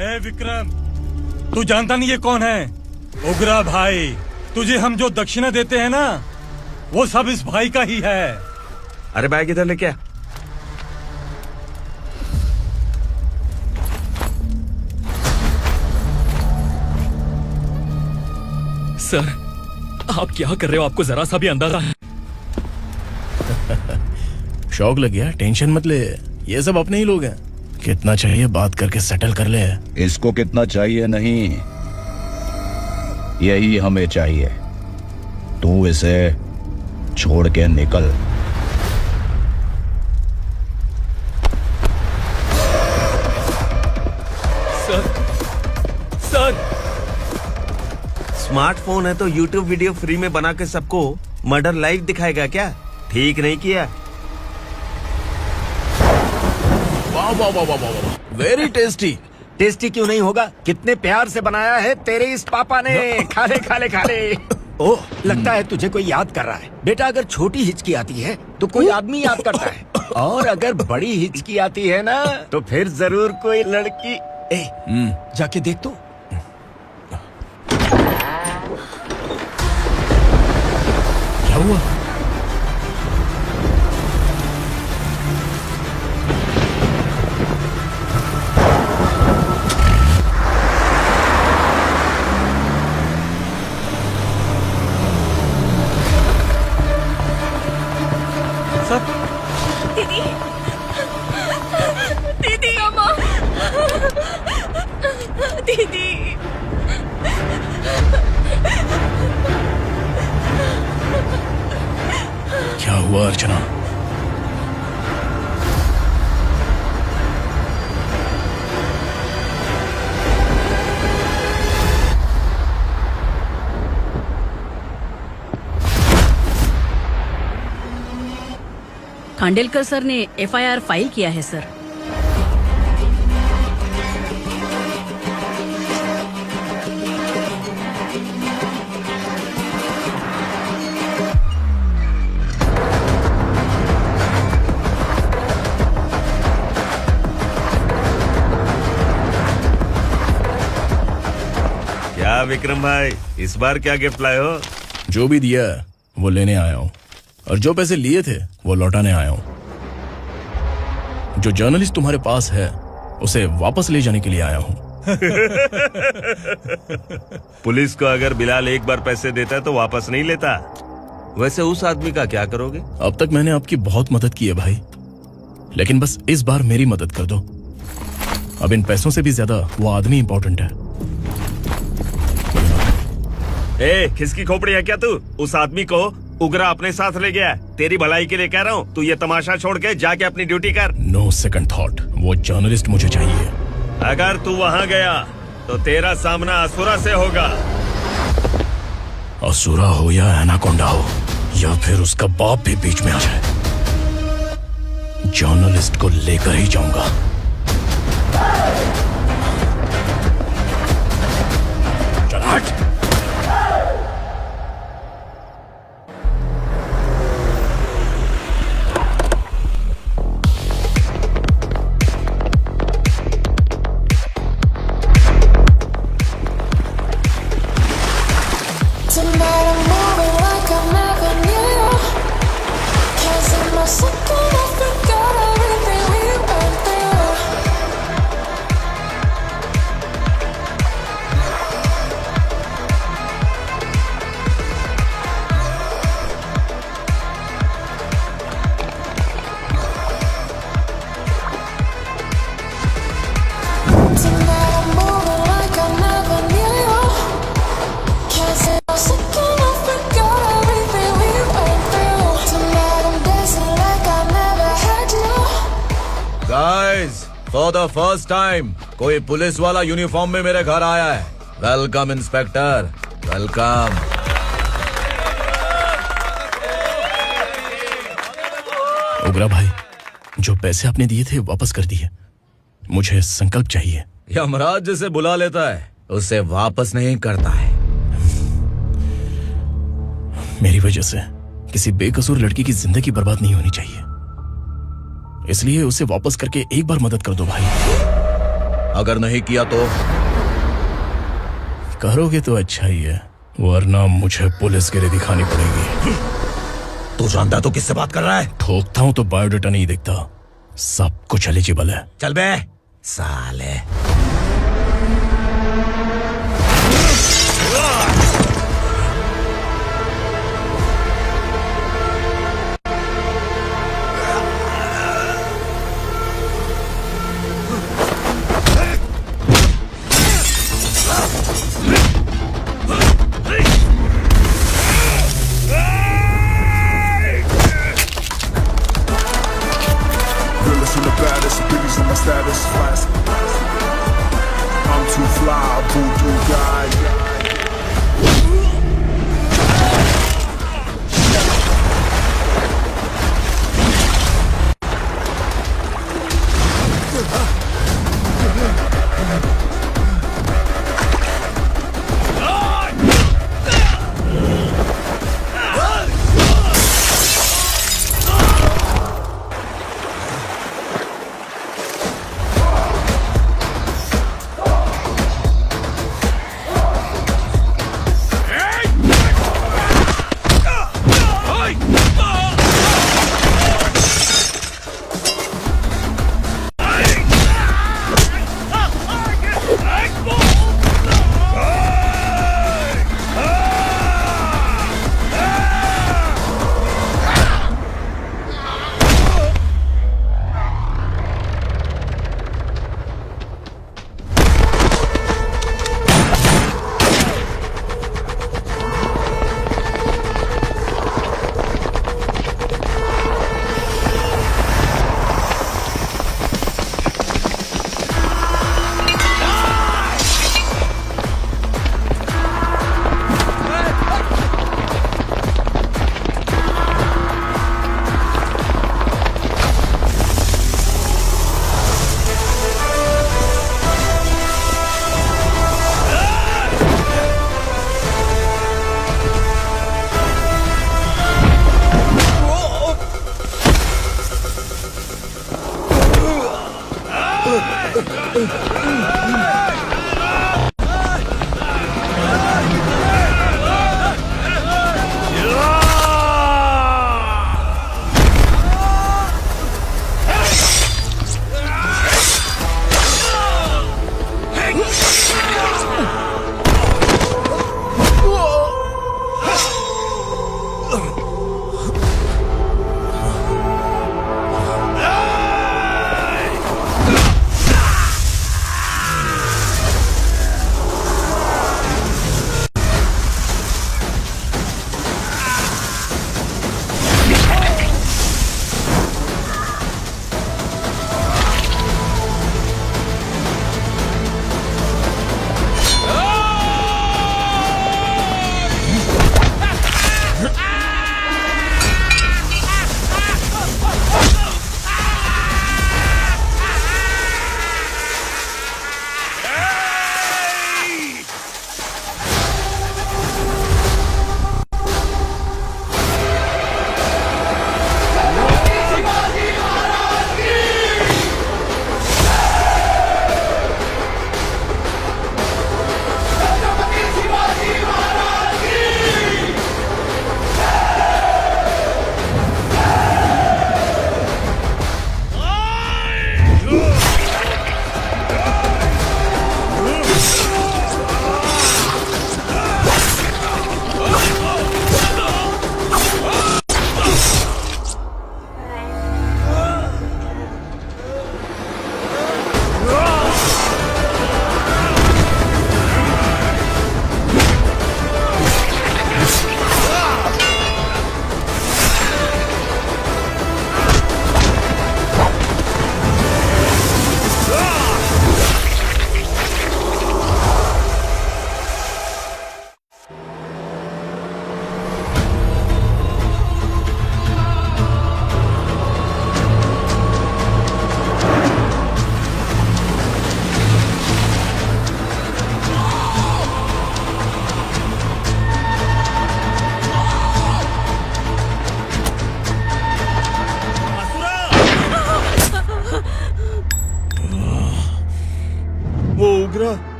ए विक्रम, तू जानता नहीं ये कौन है? उगरा भाई। तुझे हम जो दक्षिणा देते हैं ना, वो सब इस भाई का ही है। अरे बैग इधर लेके आ। सर आप क्या कर रहे हो? आपको जरा सा भी अंदाजा है? शौक लग गया? टेंशन मत ले, ये सब अपने ही लोग हैं। कितना चाहिए बात करके सेटल कर ले। इसको कितना चाहिए नहीं, यही हमें चाहिए। तू इसे छोड़ के निकल। सर स्मार्टफोन है तो यूट्यूब वीडियो फ्री में बना के सबको मर्डर लाइव दिखाएगा क्या? ठीक नहीं किया। वाह वाह वाह वाह वाह, वेरी टेस्टी। टेस्टी क्यों नहीं होगा? कितने प्यार से बनाया है तेरे इस पापा ने। खा ले खा ले खा ले। ओह, लगता है तुझे कोई याद कर रहा है। बेटा अगर छोटी हिचकी आती है तो कोई आदमी याद करता है, और अगर बड़ी हिचकी आती है ना तो फिर जरूर कोई लड़की। जाके देख तो। क्या हुआ? दीदी, दीदी, अम्मा, दीदी। क्या हुआ अर्चना? खांडेलकर सर ने एफआईआर फाइल किया है सर। क्या विक्रम भाई, इस बार क्या गिफ्ट लाए हो? जो भी दिया है वो लेने आया हूँ, और जो पैसे लिए थे वो लौटाने आया हूँ। जो जर्नलिस्ट तुम्हारे पास है उसे वापस ले जाने के लिए आया हूँ। पुलिस को अगर बिलाल एक बार पैसे देता है तो वापस नहीं लेता। वैसे उस आदमी का क्या करोगे? अब तक मैंने आपकी बहुत मदद की है भाई, लेकिन बस इस बार मेरी मदद कर दो। अब इन पैसों से भी ज्यादा वो आदमी इंपॉर्टेंट है। खिसकी खोपड़ी है क्या तू? उस आदमी को उगरा अपने साथ ले गया। तेरी भलाई के लिए कह रहा हूँ, तू ये तमाशा छोड़ के जाके अपनी ड्यूटी कर। नो सेकंड थॉट, वो जर्नलिस्ट मुझे चाहिए। अगर तू वहाँ गया तो तेरा सामना असुरा से होगा। असुरा हो या एनाकोंडा हो या फिर उसका बाप भी बीच में आ जाए, जर्नलिस्ट को लेकर ही जाऊंगा। चल हट। फॉर द फर्स्ट टाइम कोई पुलिस वाला यूनिफॉर्म में मेरे घर आया है। Welcome inspector, welcome. उगरा भाई, जो पैसे आपने दिए थे वापस कर दिए। मुझे संकल्प चाहिए। यमराज जिसे बुला लेता है उसे वापस नहीं करता है। मेरी वजह से किसी बेकसूर लड़की की जिंदगी बर्बाद नहीं होनी चाहिए, इसलिए उसे वापस करके एक बार मदद कर दो भाई। अगर नहीं किया तो? करोगे तो अच्छा ही है, वरना मुझे पुलिस गिरी दिखानी पड़ेगी। तू जानता तो किससे बात कर रहा है? ठोकता हूं तो बायोडाटा नहीं दिखता, सब कुछ एलिजिबल है। चल बे साले। I'm too fly, voodoo guy.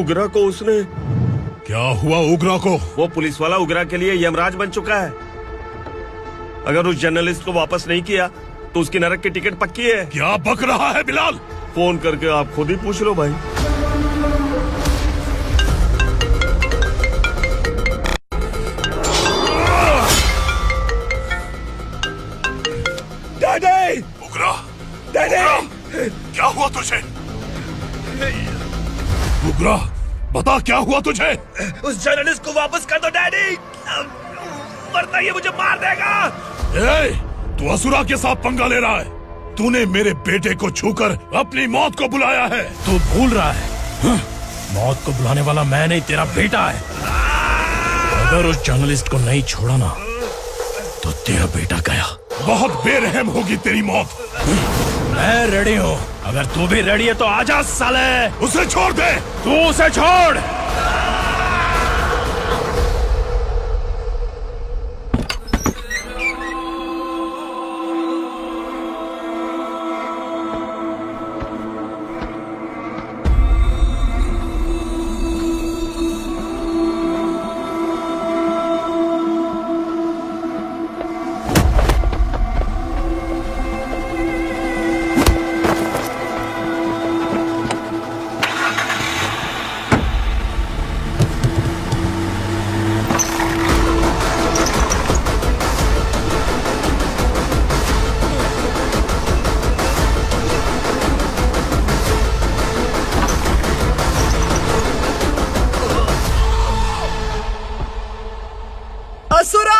उगरा को उसने। क्या हुआ उगरा को? वो पुलिस वाला उगरा के लिए यमराज बन चुका है। अगर उस जर्नलिस्ट को वापस नहीं किया तो उसकी नरक की टिकट पक्की है। क्या बक रहा है बिलाल? फोन करके आप खुद ही पूछ लो भाई। डैडी! उगरा! डैडी! क्या हुआ तुझे? उगरा, बता क्या हुआ तुझे? उस जर्नलिस्ट को वापस कर दो डैडी, वरना ये मुझे मार देगा। ए, तू असुरा के साथ पंगा ले रहा है। तूने मेरे बेटे को छूकर अपनी मौत को बुलाया है। तू भूल रहा है, मौत को बुलाने वाला मैं नहीं, तेरा बेटा है। अगर उस जर्नलिस्ट को नहीं छोड़ा ना तो तेरा बेटा गया। बहुत बेरहम होगी तेरी मौत। मैं रेडी हूँ, अगर तू भी रेडी है तो आजा साले। उसे छोड़ दे। तू उसे छोड़। असुरा!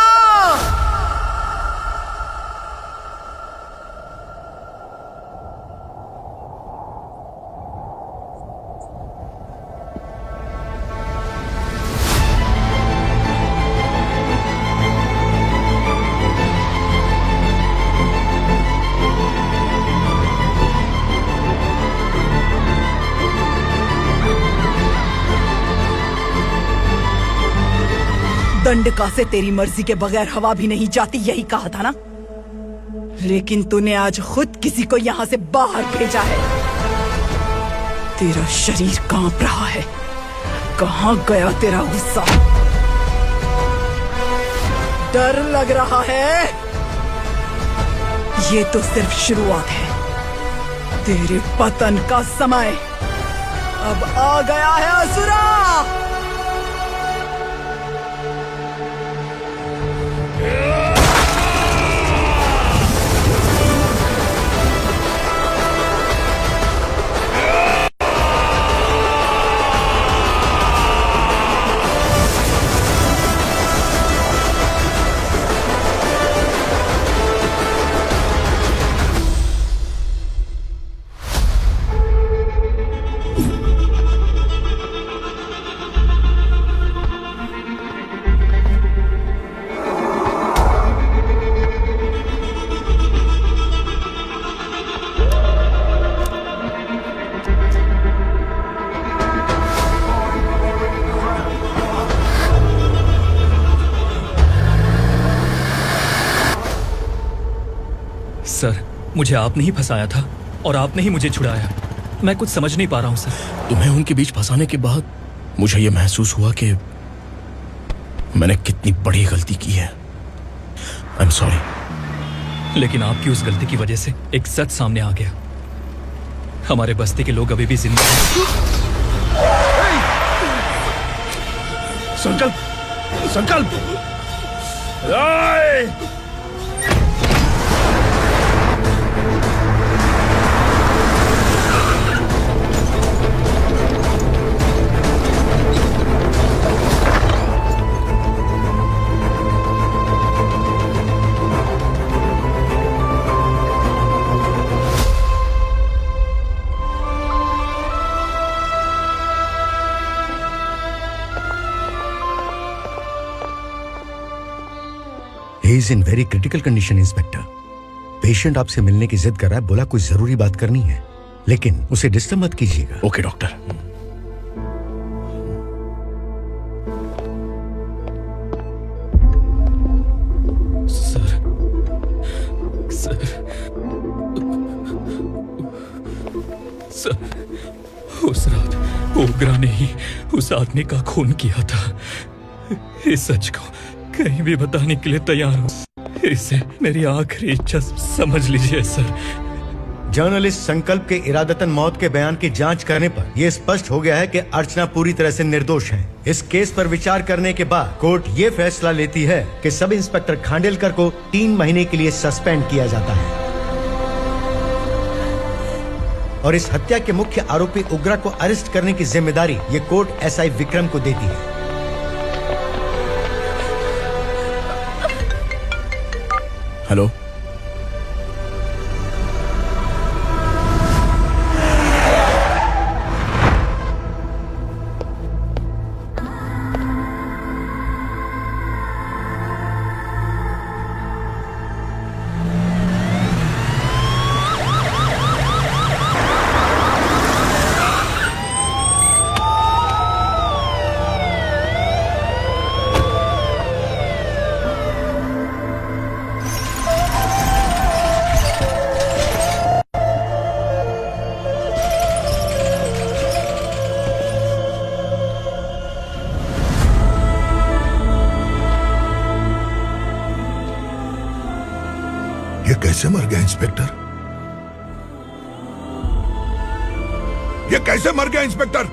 दंडका से तेरी मर्जी के बगैर हवा भी नहीं जाती, यही कहा था ना? लेकिन तूने आज खुद किसी को यहाँ से बाहर भेजा है। तेरा शरीर कांप रहा है। कहाँ गया तेरा गुस्सा? डर लग रहा है? ये तो सिर्फ शुरुआत है। तेरे पतन का समय अब आ गया है असुरा। सर, मुझे आपने ही फंसाया था और आपने ही मुझे छुड़ाया। मैं कुछ समझ नहीं पा रहा हूँ सर। तुम्हें उनके बीच फंसाने के बाद मुझे यह महसूस हुआ कि मैंने कितनी बड़ी गलती की है। I am sorry. लेकिन आपकी उस गलती की वजह से एक सच सामने आ गया। हमारे बस्ती के लोग अभी भी जिंदा हैं। संकल्प, संकल्प। He is in very critical condition, inspector. Patient आपसे मिलने की जिद कर रहा है, बोला कोई जरूरी बात करनी है, लेकिन उसे डिस्टर्ब मत कीजिएगा। Okay doctor. सर, ओग्रा ने ही उस आदमी का खून किया था। इस सच को कहीं भी बताने के लिए तैयार हूँ। इसे मेरी आखिरी इच्छा समझ लीजिए सर। जर्नलिस्ट संकल्प के इरादतन मौत के बयान की जांच करने पर यह स्पष्ट हो गया है कि अर्चना पूरी तरह से निर्दोष है। इस केस पर विचार करने के बाद कोर्ट ये फैसला लेती है कि सब इंस्पेक्टर खांडेलकर को 3 महीने के लिए सस्पेंड किया जाता है और इस हत्या के मुख्य आरोपी उग्रा को अरेस्ट करने की जिम्मेदारी ये कोर्ट एसआई विक्रम को देती है। हेलो, ये कैसे मर गया इंस्पेक्टर? ये कैसे मर गया इंस्पेक्टर?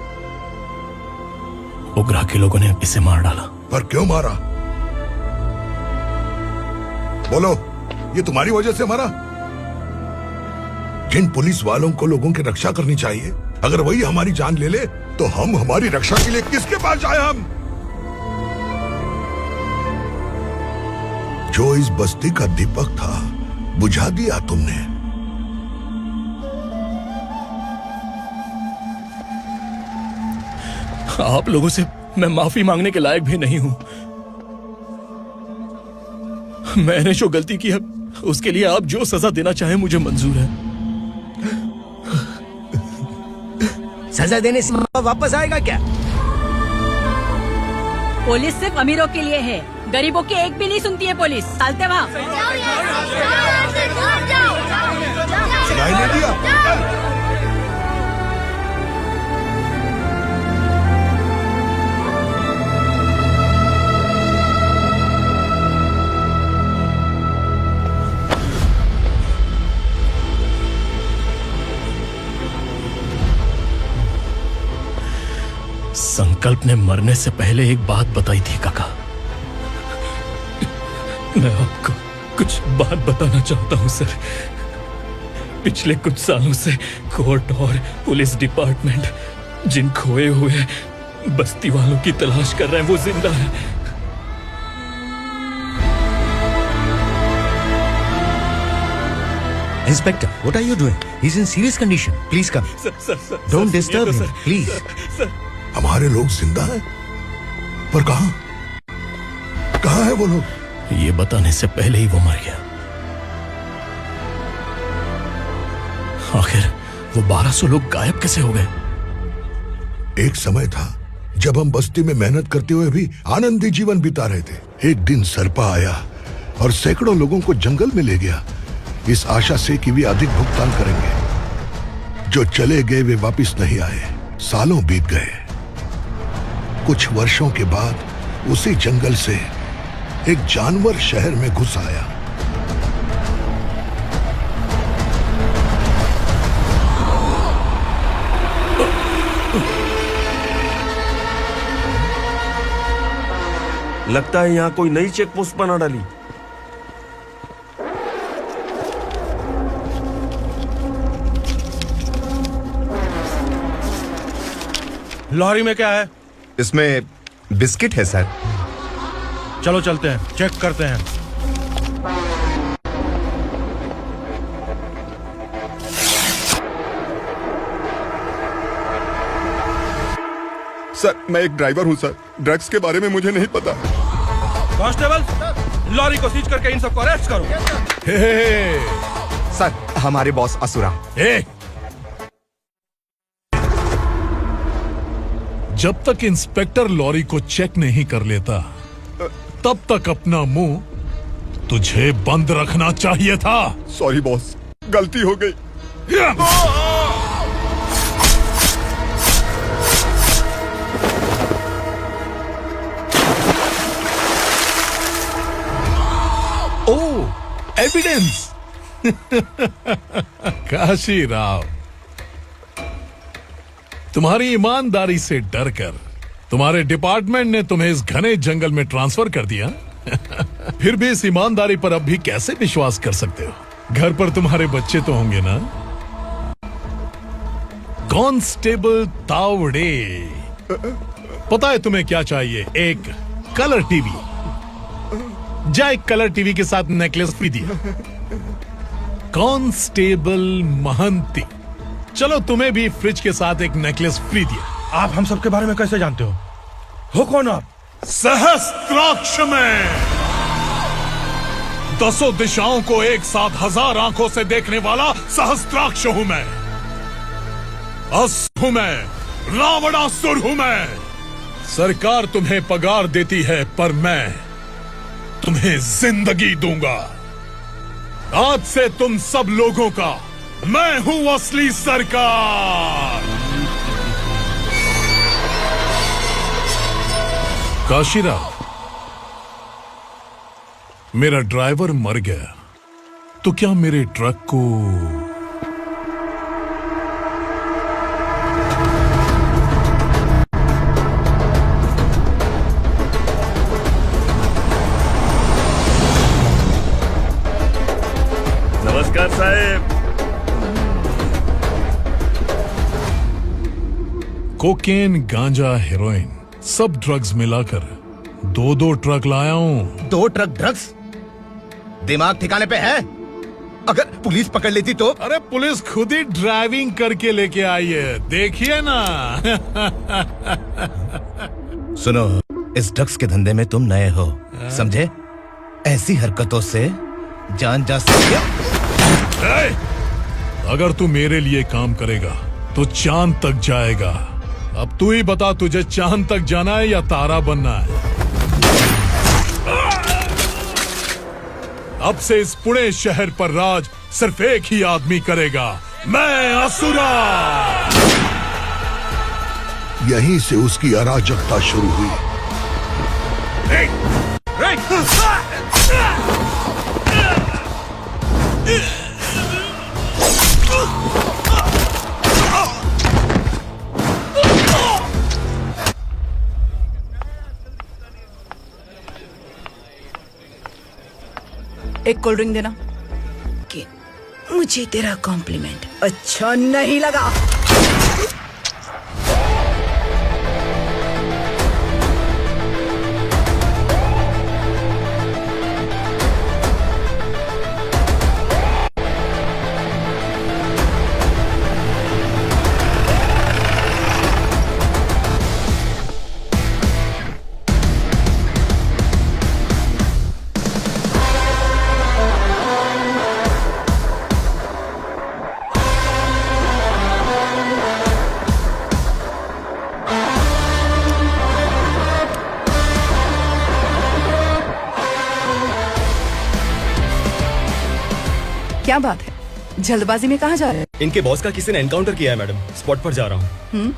उग्रा के लोगों ने इसे मार डाला। पर क्यों मारा? बोलो, ये तुम्हारी वजह से मरा? जिन पुलिस वालों को लोगों की रक्षा करनी चाहिए, अगर वही हमारी जान ले ले तो हम हमारी रक्षा के लिए किसके पास जाए? हम जो इस बस्ती का दीपक था बुझा दिया तुमने। आप लोगों से मैं माफी मांगने के लायक भी नहीं हूं। मैंने जो गलती की है उसके लिए आप जो सजा देना चाहें मुझे मंजूर है। सजा देने से वापस आएगा क्या? पुलिस सिर्फ अमीरों के लिए है, गरीबों की एक भी नहीं सुनती है पुलिस। चलते वहाँ। सुनाई नहीं दिया? संकल्प ने मरने से पहले एक बात बताई थी काका। मैं आपको कुछ बात बताना चाहता हूं सर। पिछले कुछ सालों से कोर्ट और पुलिस डिपार्टमेंट जिन खोए हुए बस्ती वालों की तलाश कर रहे हैं वो जिंदा है। Inspector, what are you doing? He's in serious condition. Please come. Don't disturb him, please. हमारे लोग जिंदा हैं? पर कहां? कहां है वो लोग? ये बताने से पहले ही वो मर गया। आखिर वो 1200 लोग गायब कैसे हो गए? एक समय था जब हम बस्ती में मेहनत करते हुए भी आनंदी जीवन बिता रहे थे। एक दिन सरपा आया और सैकड़ों लोगों को जंगल में ले गया, इस आशा से कि वे अधिक भुगतान करेंगे। जो चले गए वे वापस नहीं आए। सालों बीत गए। कुछ वर्षों के बाद उसी जंगल से एक जानवर शहर में घुस आया। लगता है यहाँ कोई नई चेक पोस्ट बना डाली। लॉरी में क्या है? इसमें बिस्किट है सर। चलो चलते हैं, चेक करते हैं। सर, मैं एक ड्राइवर हूँ सर। ड्रग्स के बारे में मुझे नहीं पता। कांस्टेबल, लॉरी को सीज करके इन सबको अरेस्ट करो। सर, हमारे बॉस असुरा। जब तक इंस्पेक्टर लॉरी को चेक नहीं कर लेता तब तक अपना मुंह तुझे बंद रखना चाहिए था। सॉरी बॉस, गलती हो गई। एविडेंस। काशी राव, तुम्हारी ईमानदारी से डरकर तुम्हारे डिपार्टमेंट ने तुम्हें इस घने जंगल में ट्रांसफर कर दिया। फिर भी इस ईमानदारी पर अब भी कैसे विश्वास कर सकते हो? घर पर तुम्हारे बच्चे तो होंगे ना? कांस्टेबल तावड़े, पता है तुम्हें क्या चाहिए? एक कलर टीवी। जा एक कलर टीवी के साथ नेकलेस भी दिया। कांस्टेबल महंती, चलो तुम्हें भी फ्रिज के साथ एक नेकलेस फ्री दिया। आप हम सबके बारे में कैसे जानते हो कौन आप? सहस्त्राक्ष में 10 दिशाओं को एक साथ 1000 आंखों से देखने वाला सहस्त्राक्ष हूं मैं। असुर हूं मैं, रावणासुर हूं मैं। सरकार तुम्हें पगार देती है पर मैं तुम्हें जिंदगी दूंगा। आज से तुम सब लोगों का मैं हूं असली सरकार। काशीराव, मेरा ड्राइवर मर गया तो क्या मेरे ट्रक को नमस्कार साहब। कोकेन, गांजा, हेरोइन, सब ड्रग्स मिलाकर 2 ट्रक लाया हूं। 2 ट्रक ड्रग्स? दिमाग ठिकाने पे है? अगर पुलिस पकड़ लेती तो? अरे पुलिस खुद ही ड्राइविंग करके लेके आई है, देखिए ना। सुनो, इस ड्रग्स के धंधे में तुम नए हो, समझे? ऐसी हरकतों से जान जा सकती है। अगर तू मेरे लिए काम करेगा तो चांद तक जाएगा। अब तू ही बता, तुझे चांद तक जाना है या तारा बनना है? अब से इस पुणे शहर पर राज सिर्फ एक ही आदमी करेगा, मैं असुरा। यहीं से उसकी अराजकता शुरू हुई। एक कोल्ड ड्रिंक देना। कि मुझे तेरा कॉम्प्लीमेंट अच्छा नहीं लगा। क्या बात है, जल्दबाजी में कहाँ जा रहे हैं? इनके बॉस का किसी ने एनकाउंटर किया है मैडम, स्पॉट पर जा रहा हूँ।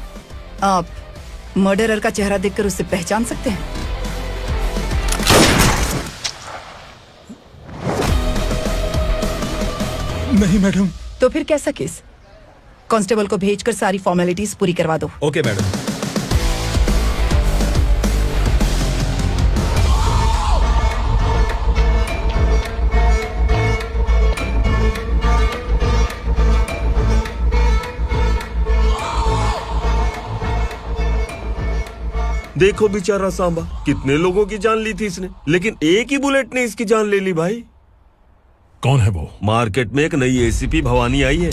आप मर्डरर का चेहरा देखकर उसे पहचान सकते हैं? नहीं मैडम। तो फिर कैसा केस? कांस्टेबल को भेजकर सारी फॉर्मेलिटीज पूरी करवा दो। Okay madam. देखो बेचारा सांबा, कितने लोगों की जान ली थी इसने, लेकिन एक ही बुलेट ने इसकी जान ले ली भाई। कौन है वो? मार्केट में एक नई एसीपी भवानी आई है।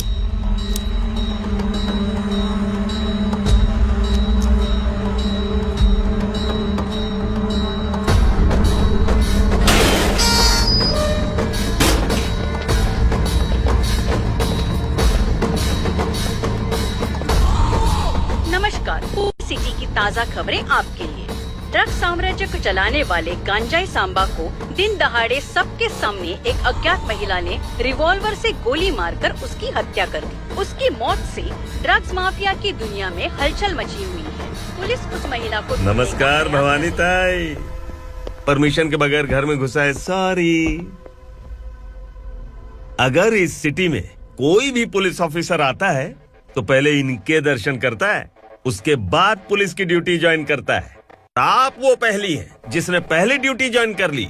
नमस्कार, सिटी की ताज़ा खबरें आपके लिए। ड्रग साम्राज्य को चलाने वाले गांजाई सांबा को दिन दहाड़े सबके सामने एक अज्ञात महिला ने रिवॉल्वर से गोली मारकर उसकी हत्या कर दी। उसकी मौत से ड्रग्स माफिया की दुनिया में हलचल मची हुई है। पुलिस उस महिला को नमस्कार भवानी ताई, परमिशन के बगैर घर में घुसा है, सॉरी। अगर इस सिटी में कोई भी पुलिस ऑफिसर आता है तो पहले इनके दर्शन करता है, उसके बाद पुलिस की ड्यूटी ज्वाइन करता है। आप वो पहली है जिसने पहले ड्यूटी ज्वाइन कर ली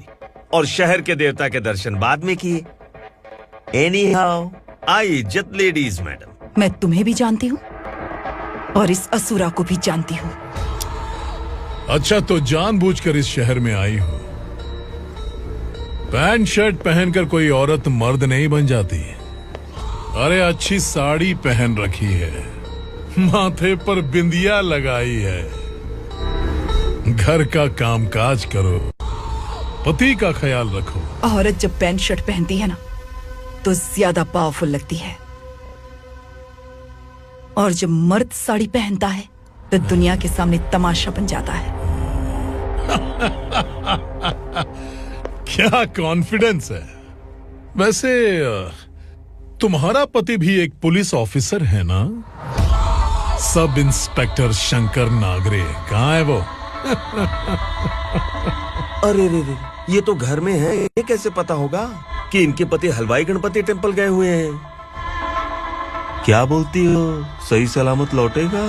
और शहर के देवता के दर्शन बाद में किए। एनी हाउ, आई इज्जत लेडीज मैडम। मैं तुम्हें भी जानती हूँ और इस असुरा को भी जानती हूँ। अच्छा, तो जानबूझकर इस शहर में आई हो। पैंट शर्ट पहनकर कोई औरत मर्द नहीं बन जाती। अरे अच्छी साड़ी पहन रखी है, माथे पर बिंदिया लगाई है, घर का कामकाज करो, पति का ख्याल रखो। औरत जब पैंट शर्ट पहनती है ना तो ज्यादा पावरफुल लगती है, और जब मर्द साड़ी पहनता है तो दुनिया के सामने तमाशा बन जाता है। क्या कॉन्फिडेंस है। वैसे तुम्हारा पति भी एक पुलिस ऑफिसर है ना? सब इंस्पेक्टर शंकर नागरे कहाँ है वो? अरे रे रे, ये तो घर में है, ये कैसे पता होगा कि इनके पति हलवाई गणपति टेम्पल गए हुए हैं? क्या बोलती हो, सही सलामत लौटेगा?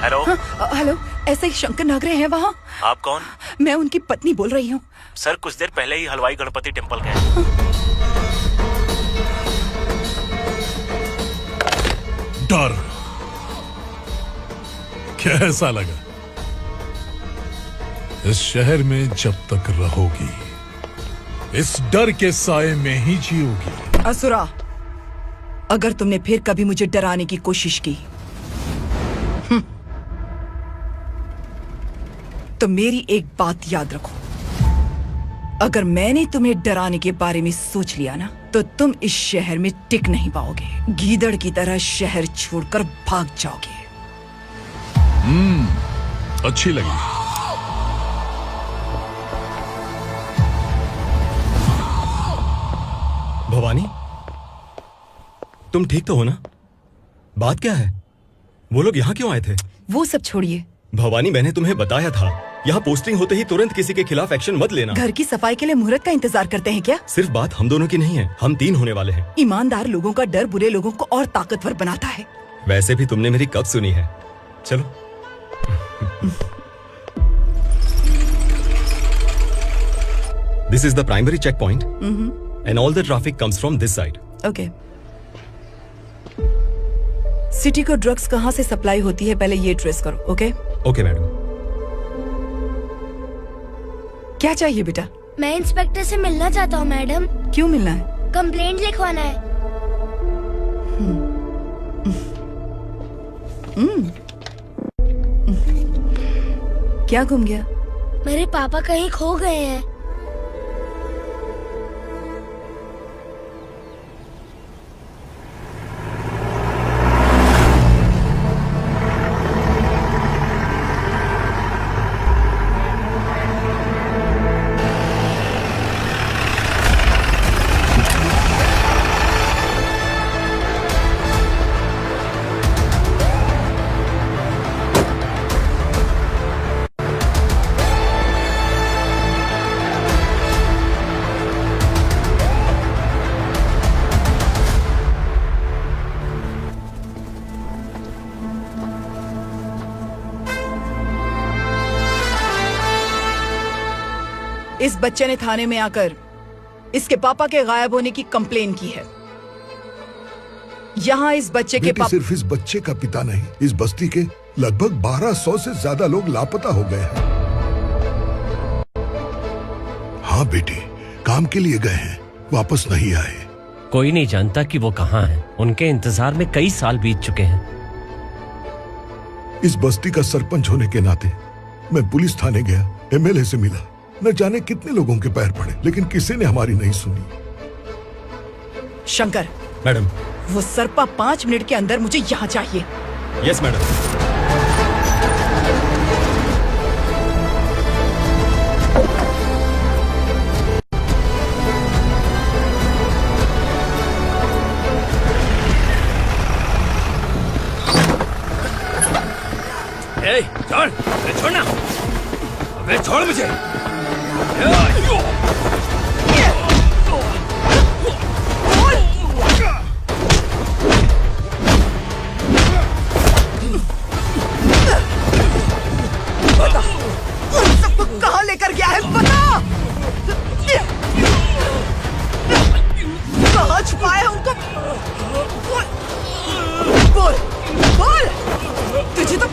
हेलो। हेलो, ऐसे ही शंकर नागरे हैं वहाँ? आप कौन? मैं उनकी पत्नी बोल रही हूँ। सर कुछ देर पहले ही हलवाई गणपति टेम्पल गए। डर कैसा लगा? इस शहर में जब तक रहोगी इस डर के साए में ही जियोगी। असुरा, अगर तुमने फिर कभी मुझे डराने की कोशिश की तो मेरी एक बात याद रखो, अगर मैंने तुम्हें डराने के बारे में सोच लिया ना तो तुम इस शहर में टिक नहीं पाओगे। गीदड़ की तरह शहर छोड़कर भाग जाओगे। अच्छी लगी। भवानी, तुम ठीक तो हो ना? बात क्या है? वो लोग यहाँ क्यों आए थे? वो सब छोड़िए। भवानी, मैंने तुम्हें बताया था यहाँ पोस्टिंग होते ही तुरंत किसी के खिलाफ एक्शन मत लेना। घर की सफाई के लिए मुहूर्त का इंतजार करते हैं क्या? सिर्फ बात हम दोनों की नहीं है, हम 3 होने वाले हैं। ईमानदार लोगों का डर बुरे लोगों को और ताकतवर बनाता है। वैसे भी तुमने मेरी कब सुनी है? चलो। This is the primary checkpoint, and all the traffic comes from this side. Okay. City को ड्रग्स कहाँ से सप्लाई होती है पहले ये ट्रेस करो। ओके? Okay madam. क्या चाहिए बेटा? मैं इंस्पेक्टर से मिलना चाहता हूँ मैडम। क्यों मिलना है? कंप्लेंट लिखवाना है। क्या गुम गया? मेरे पापा कहीं खो गए हैं। इस बच्चे ने थाने में आकर इसके पापा के गायब होने की कंप्लेन की है। यहाँ इस बच्चे के बेटी, सिर्फ इस बच्चे का पिता नहीं, इस बस्ती के लगभग 1200 से ज्यादा लोग लापता हो गए हैं। हाँ बेटी, काम के लिए गए हैं, वापस नहीं आए। कोई नहीं जानता कि वो कहाँ हैं। उनके इंतजार में कई साल बीत चुके हैं। इस बस्ती का सरपंच होने के नाते मैं पुलिस थाने गया, एमएलए से मिला, न जाने कितने लोगों के पैर पड़े, लेकिन किसी ने हमारी नहीं सुनी। शंकर। मैडम। वो सरपा 5 मिनट के अंदर मुझे यहाँ चाहिए। Yes madam. अबे छोड़ मुझे। सबको कहाँ लेकर गया है पता? कहाँ छुपाया है उनको? बोल बोल, तुझे तो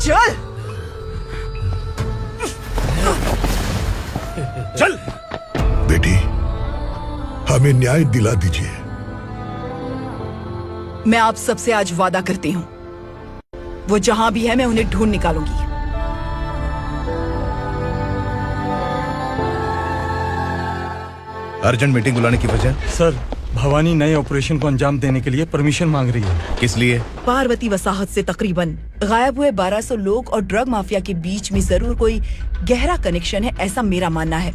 चल चल बेटी, हमें न्याय दिला दीजिए। मैं आप सबसे आज वादा करती हूँ, वो जहां भी है मैं उन्हें ढूंढ निकालूंगी। अर्जेंट मीटिंग बुलाने की वजह? सर, भवानी नए ऑपरेशन को अंजाम देने के लिए परमिशन मांग रही है। किस लिए? पार्वती वसाहत से तकरीबन गायब हुए 1200 लोग और ड्रग माफिया के बीच में जरूर कोई गहरा कनेक्शन है, ऐसा मेरा मानना है।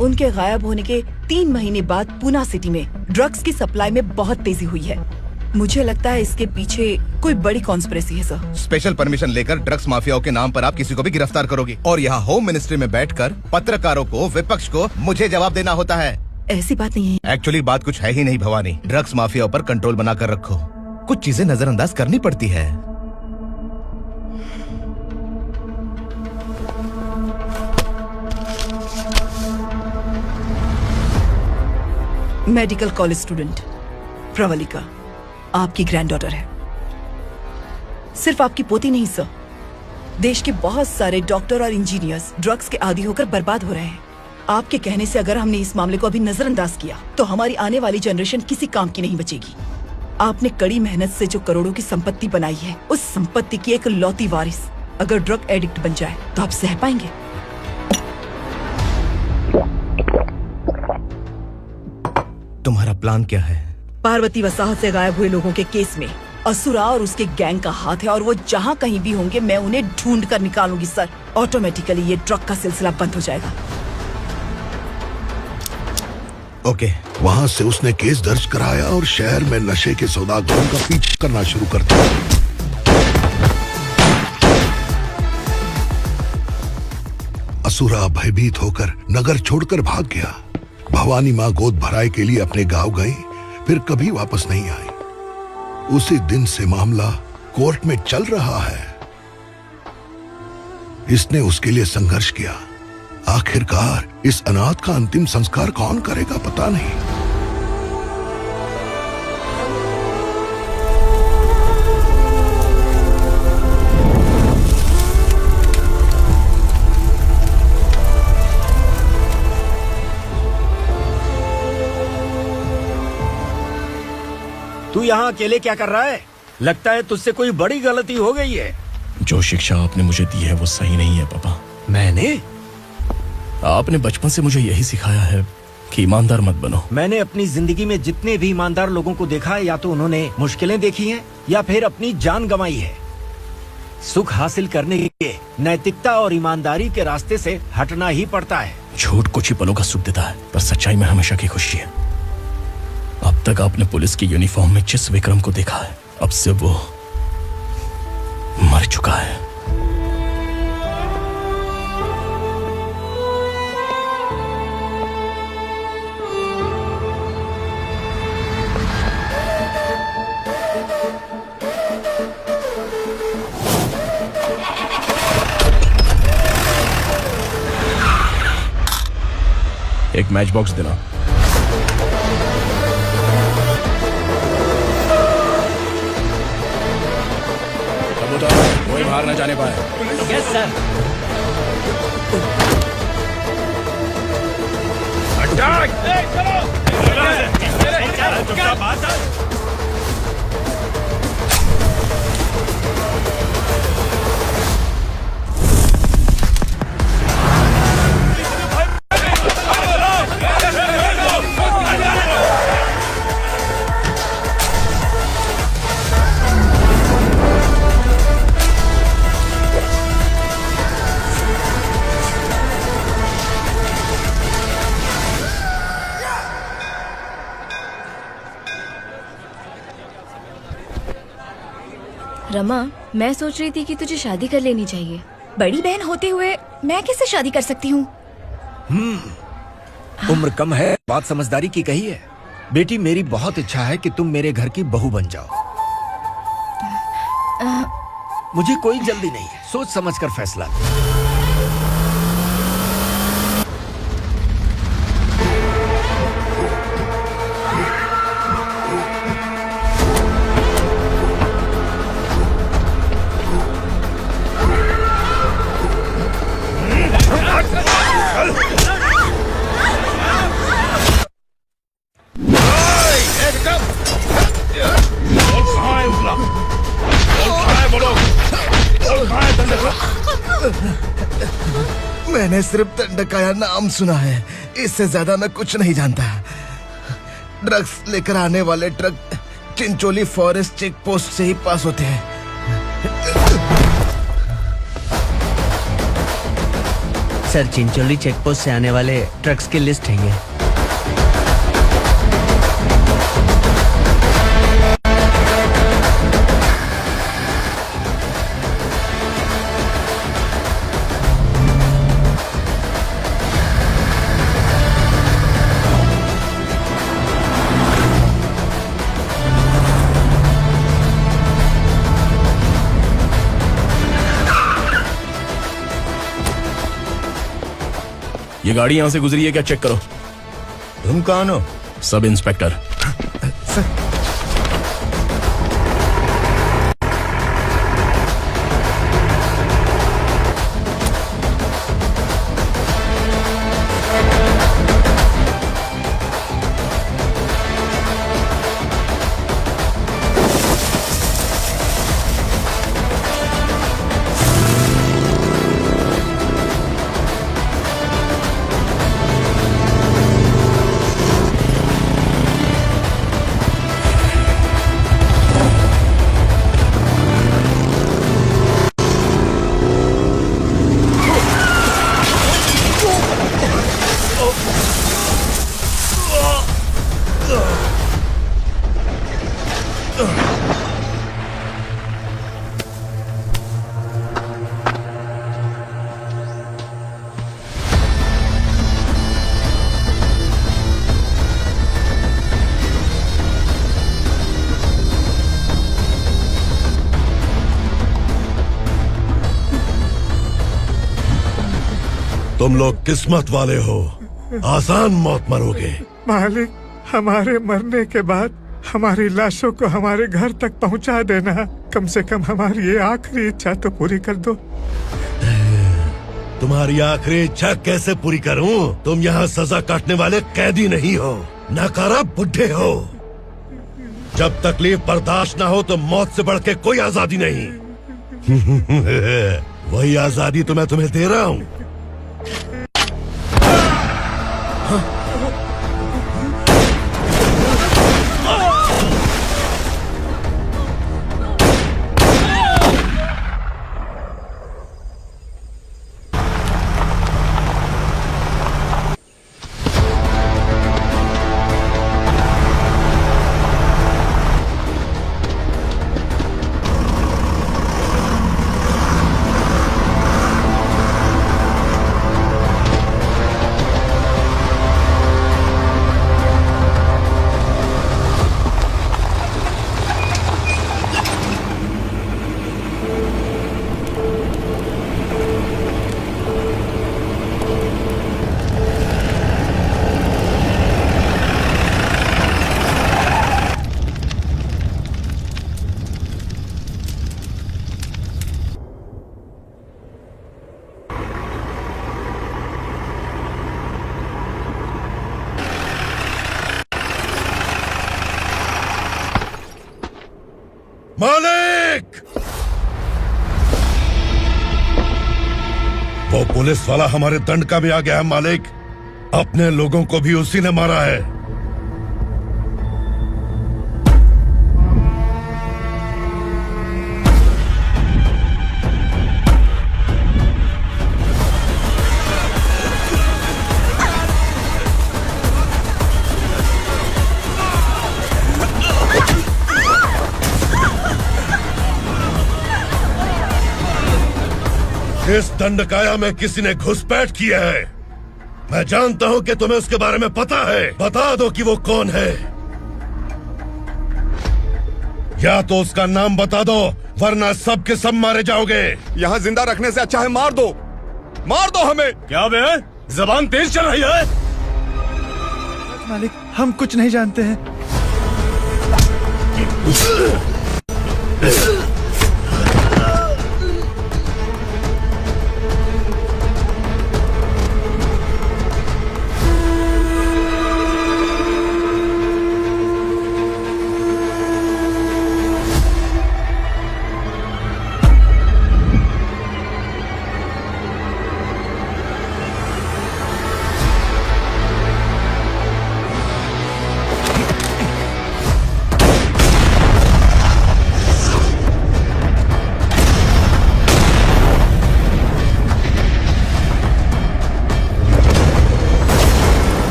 उनके गायब होने के 3 महीने बाद पूना सिटी में ड्रग्स की सप्लाई में बहुत तेजी हुई है। मुझे लगता है इसके पीछे कोई बड़ी कॉन्स्पिरेसी है सर। स्पेशल परमिशन लेकर ड्रग्स माफियाओं के नाम पर आप किसी को भी गिरफ्तार करोगे और यहाँ होम मिनिस्ट्री में बैठकर पत्रकारों को, विपक्ष को मुझे जवाब देना होता है। ऐसी बात नहीं है। एक्चुअली बात कुछ है ही नहीं भवानी। ड्रग्स माफियाओं पर कंट्रोल बनाकर रखो, कुछ चीजें नजरअंदाज करनी पड़ती है। मेडिकल कॉलेज स्टूडेंट प्रवलिका आपकी ग्रैंडडॉटर है। सिर्फ आपकी पोती नहीं सर, देश के बहुत सारे डॉक्टर और इंजीनियर्स ड्रग्स के आदी होकर बर्बाद हो रहे हैं। आपके कहने से अगर हमने इस मामले को अभी नजरअंदाज किया तो हमारी आने वाली जनरेशन किसी काम की नहीं बचेगी। आपने कड़ी मेहनत से जो करोड़ों की संपत्ति बनाई है, उस संपत्ति की एक लौती वारिस अगर ड्रग एडिक्ट बन जाए तो आप सह पाएंगे? तुम्हारा प्लान क्या है? पार्वती वसाहत से गायब हुए लोगों के केस में असुरा और उसके गैंग का हाथ है और वो जहाँ कहीं भी होंगे मैं उन्हें ढूंढ कर निकालूंगी सर। ऑटोमेटिकली ये ड्रग का सिलसिला बंद हो जाएगा। ओके। वहाँ से उसने केस दर्ज कराया और शहर में नशे के सौदागरों का पीछा करना शुरू कर दिया। असुरा भयभीत होकर नगर छोड़कर भाग गया। भवानी माँ गोद भराई के लिए अपने गांव गई, फिर कभी वापस नहीं आई। उसी दिन से मामला कोर्ट में चल रहा है। इसने उसके लिए संघर्ष किया। आखिरकार इस अनाथ का अंतिम संस्कार कौन करेगा पता नहीं। तू यहाँ अकेले क्या कर रहा है? लगता है तुझसे कोई बड़ी गलती हो गई है। जो शिक्षा आपने मुझे दी है वो सही नहीं है पापा। मैंने? आपने बचपन से मुझे यही सिखाया है कि ईमानदार मत बनो। मैंने अपनी जिंदगी में जितने भी ईमानदार लोगों को देखा है, या तो उन्होंने मुश्किलें देखी हैं या फिर अपनी जान गंवाई है। सुख हासिल करने के लिए नैतिकता और ईमानदारी के रास्ते से हटना ही पड़ता है। झूठ कुछ ही पलों का सुख देता है, पर सच्चाई में हमेशा की खुशी है। अब तक आपने पुलिस की यूनिफॉर्म में जिस विक्रम को देखा है, अब से वो मर चुका है। एक मैच बॉक्स देना। कोई बाहर न जाने पाए। Yes sir. रमा, मैं सोच रही थी कि तुझे शादी कर लेनी चाहिए। बड़ी बहन होते हुए मैं कैसे शादी कर सकती हूँ? उम्र कम है, बात समझदारी की कही है। बेटी, मेरी बहुत इच्छा है कि तुम मेरे घर की बहू बन जाओ। मुझे कोई जल्दी नहीं है, सोच समझ कर फैसला ले। मैंने सिर्फ दंडकाया नाम सुना है, इससे ज्यादा मैं कुछ नहीं जानता। ड्रग्स लेकर आने वाले truck Chincholi forest check post से ही पास होते हैं। सर, चिंचोली चेक पोस्ट से आने वाले ट्रक्स की लिस्ट है ये। ये गाड़ी यहाँ से गुजरी है क्या, चेक करो। तुम कौन हो? Sub inspector. तुम लोग किस्मत वाले हो, आसान मौत मरोगे। मालिक, हमारे मरने के बाद हमारी लाशों को हमारे घर तक पहुंचा देना। कम से कम हमारी ये आखिरी इच्छा तो पूरी कर दो। तुम्हारी आखिरी इच्छा कैसे पूरी करूं? तुम यहाँ सजा काटने वाले कैदी नहीं हो, नकारा बुढ़े हो। जब तकलीफ बर्दाश्त ना हो तो मौत से बढ़ के कोई आजादी नहीं। वही आजादी तो मैं तुम्हें दे रहा हूँ। मालिक! वो पुलिस वाला हमारे दंड का भी आ गया है मालिक। अपने लोगों को भी उसी ने मारा है। इस दंडकाया में किसी ने घुसपैठ किया है। मैं जानता हूं कि तुम्हें उसके बारे में पता है। बता दो कि वो कौन है, या तो उसका नाम बता दो, वरना सब के सब मारे जाओगे। यहाँ जिंदा रखने से अच्छा है मार दो हमें। क्या बे, जबान तेज चल रही है। मालिक, हम कुछ नहीं जानते हैं।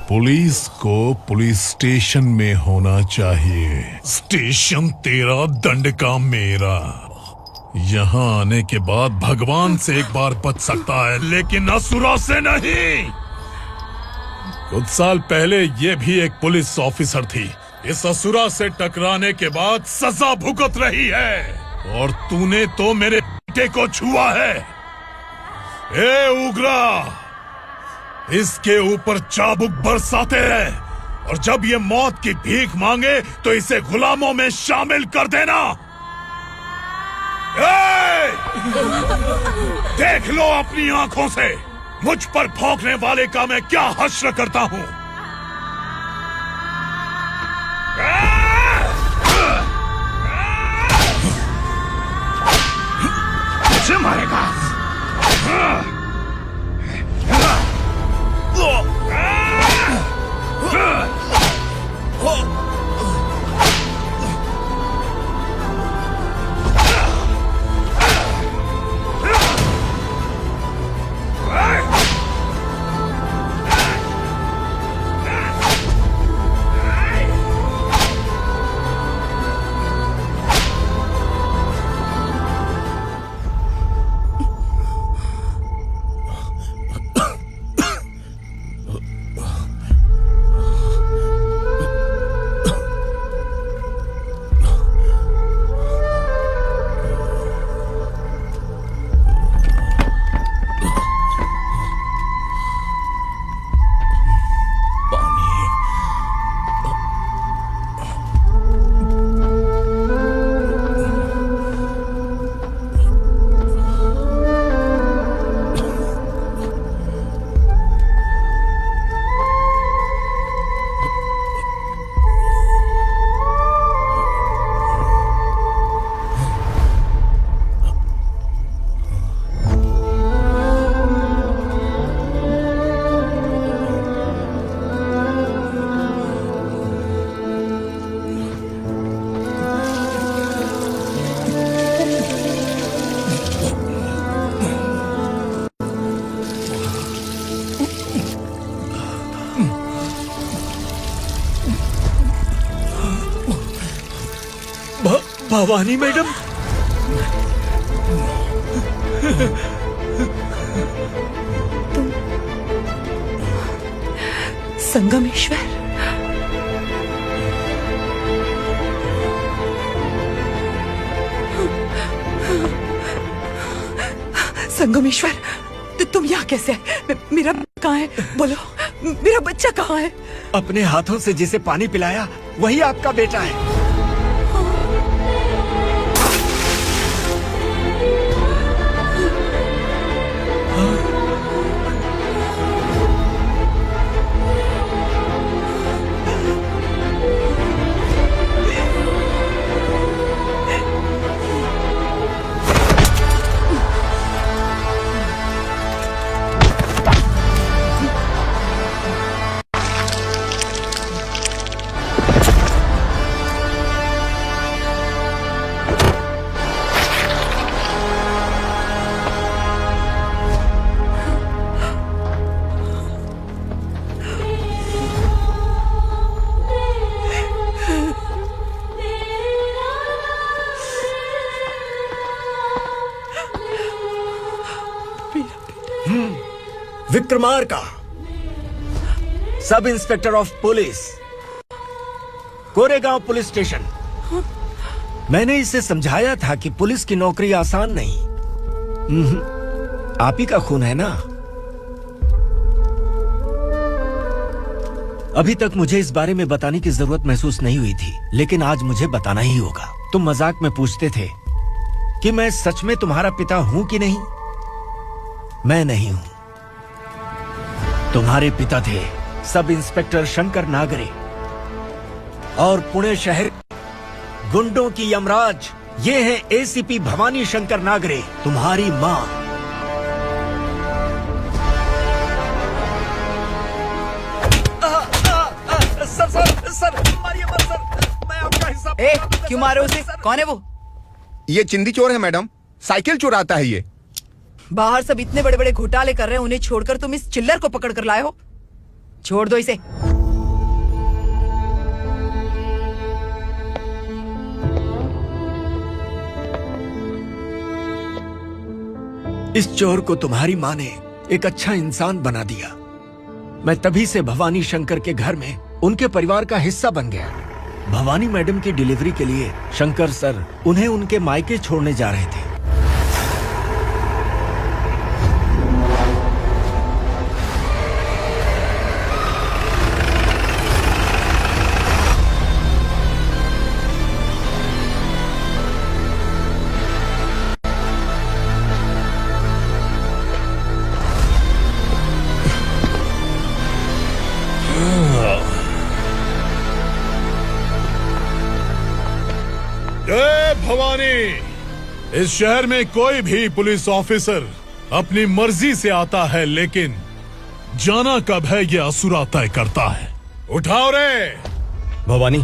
पुलिस को पुलिस स्टेशन में होना चाहिए। स्टेशन तेरा, दंड का मेरा। यहाँ आने के बाद भगवान से एक बार बच सकता है, लेकिन असुरा से नहीं। कुछ साल पहले ये भी एक पुलिस ऑफिसर थी। इस असुरा से टकराने के बाद सजा भुगत रही है, और तूने तो मेरे बेटे को छुआ है। ए उग्रा, इसके ऊपर चाबुक बरसाते हैं, और जब ये मौत की भीख मांगे तो इसे गुलामों में शामिल कर देना। देख लो अपनी आंखों से मुझ पर भौंकने वाले का मैं क्या हश्र करता हूँ। कैसे मारेगा? भवानी मैडम, संगमेश्वर, संगमेश्वर, तुम यहाँ कैसे आए? मेरा कहाँ है? बोलो, मेरा बच्चा कहाँ है? अपने हाथों से जिसे पानी पिलाया वही आपका बेटा है। Vikramarka, sub inspector of police, Koregaon police station. मैंने इसे समझाया था कि पुलिस की नौकरी आसान नहीं। आप ही का खून है ना। अभी तक मुझे इस बारे में बताने की जरूरत महसूस नहीं हुई थी, लेकिन आज मुझे बताना ही होगा। तुम मजाक में पूछते थे कि मैं सच में तुम्हारा पिता हूं कि नहीं। मैं नहीं हूं। तुम्हारे पिता थे सब इंस्पेक्टर शंकर नागरे, और पुणे शहर गुंडों की यमराज ये है एसीपी भवानी शंकर नागरे, तुम्हारी मां। सर मारिए मत सर, मैं आपका हिस्सा। क्यों मारे उसे? कौन है वो? ये चिंदी चोर है मैडम, साइकिल चुराता है ये। बाहर सब इतने बड़े बड़े घोटाले कर रहे हैं, उन्हें छोड़कर तुम इस चिल्लर को पकड़ कर लाए हो। छोड़ दो इसे। इस चोर को तुम्हारी माँ ने एक अच्छा इंसान बना दिया। मैं तभी से भवानी शंकर के घर में उनके परिवार का हिस्सा बन गया। भवानी मैडम की डिलीवरी के लिए शंकर सर उन्हें उनके मायके छोड़ने जा रहे थे। जय भवानी। इस शहर में कोई भी पुलिस ऑफिसर अपनी मर्जी से आता है, लेकिन जाना कब है ये असुरा तय करता है। उठाओ रे। भवानी,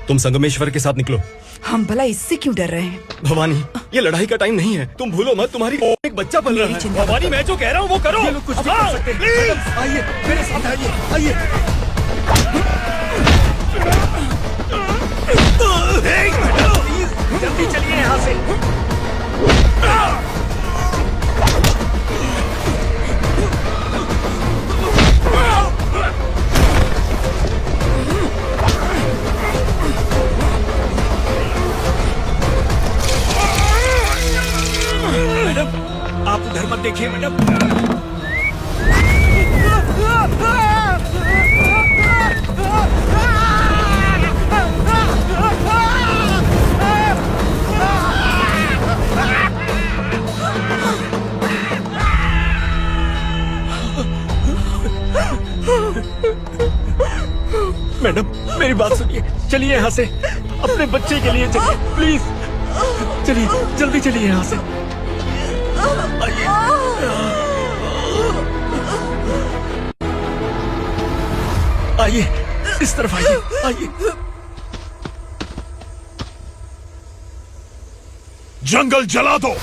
तुम संगमेश्वर के साथ निकलो। हम भला इससे क्यों डर रहे हैं? भवानी, ये लड़ाई का टाइम नहीं है। तुम भूलो मत, तुम्हारी एक बच्चा पल रहा है। भवानी, मैं जो कह रहा हूँ वो करो। ये लोग कुछ भी कर सकते हैं। आइए मेरे साथ आइए, आइए। जल्दी चलिए यहाँ से। मैडम, आप उधर मत देखिए मैडम। मैडम, मेरी बात सुनिए। चलिए यहाँ से, अपने बच्चे के लिए चलिए प्लीज। चलिए, जल्दी चलिए यहाँ से। आइए, इस तरफ आइए, आइए। जंगल जला दो।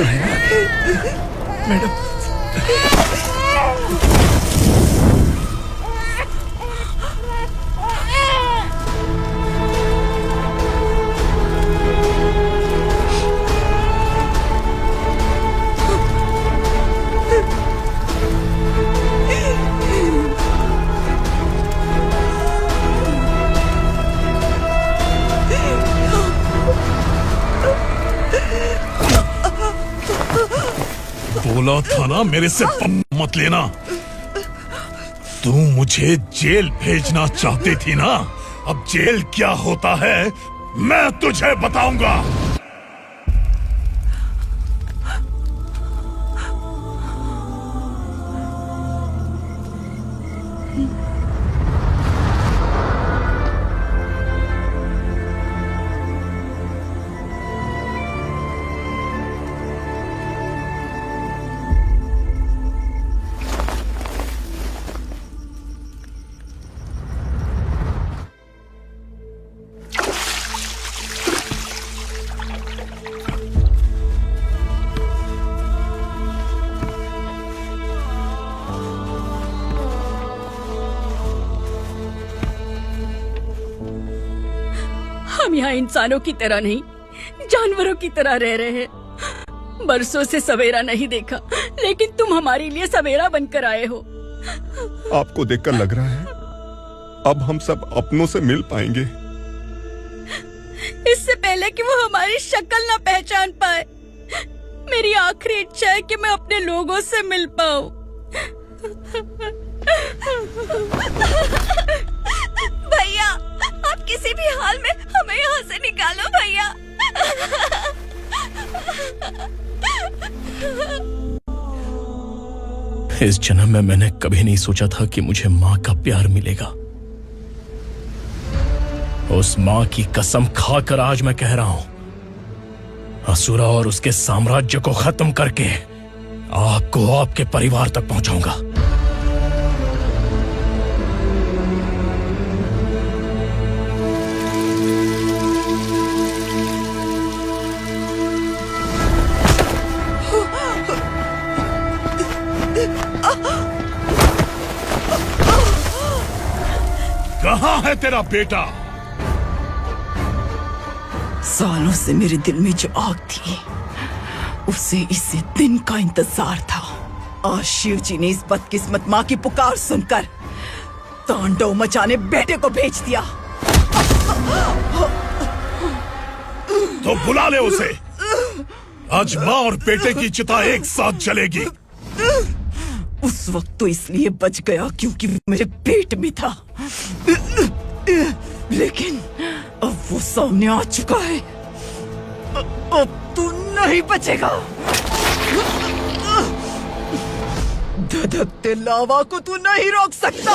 तो है मैडम। बोला था ना मेरे से पंगा मत लेना। तू मुझे जेल भेजना चाहती थी ना, अब जेल क्या होता है मैं तुझे बताऊंगा। हम यहाँ इंसानों की तरह नहीं, जानवरों की तरह रह रहे हैं। बरसों से सवेरा नहीं देखा, लेकिन तुम हमारे लिए सवेरा बनकर आए हो। आपको देखकर लग रहा है अब हम सब अपनों से मिल पाएंगे। इससे पहले कि वो हमारी शक्ल ना पहचान पाए, मेरी आखिरी इच्छा है कि मैं अपने लोगों से मिल पाऊं। भैया, आप किसी भी हाल में हमें यहाँ से निकालो भैया। इस जन्म में मैंने कभी नहीं सोचा था कि मुझे माँ का प्यार मिलेगा। उस माँ की कसम खाकर आज मैं कह रहा हूं, असुरा और उसके साम्राज्य को खत्म करके आपको आपके परिवार तक पहुंचाऊंगा। कहाँ है तेरा बेटा? सालों से मेरे दिल में जो आग थी, उसे इसी दिन का इंतजार था। आज शिव जी ने इस बदकिस्मत माँ की पुकार सुनकर तांडव मचाने बेटे को भेज दिया। तो बुला ले उसे। आज माँ और बेटे की चिता एक साथ जलेगी। उस वक्त तो इसलिए बच गया क्योंकि वो मेरे पेट में था, लेकिन अब वो सामने आ चुका है। अब तू नहीं बचेगा। धधकते लावा को तू नहीं रोक सकता।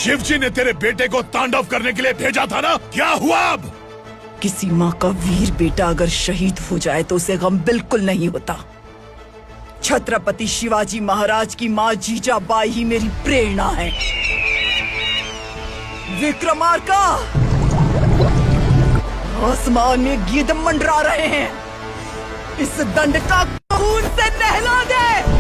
शिवजी ने तेरे बेटे को तांडव करने के लिए भेजा था ना, क्या हुआ अब? किसी माँ का वीर बेटा अगर शहीद हो जाए तो उसे गम बिल्कुल नहीं होता। छत्रपति शिवाजी महाराज की माँ जीजाबाई ही मेरी प्रेरणा है। विक्रमार्का, आसमान में गीत मंडरा रहे हैं, इस दंड का खून से नहला दे।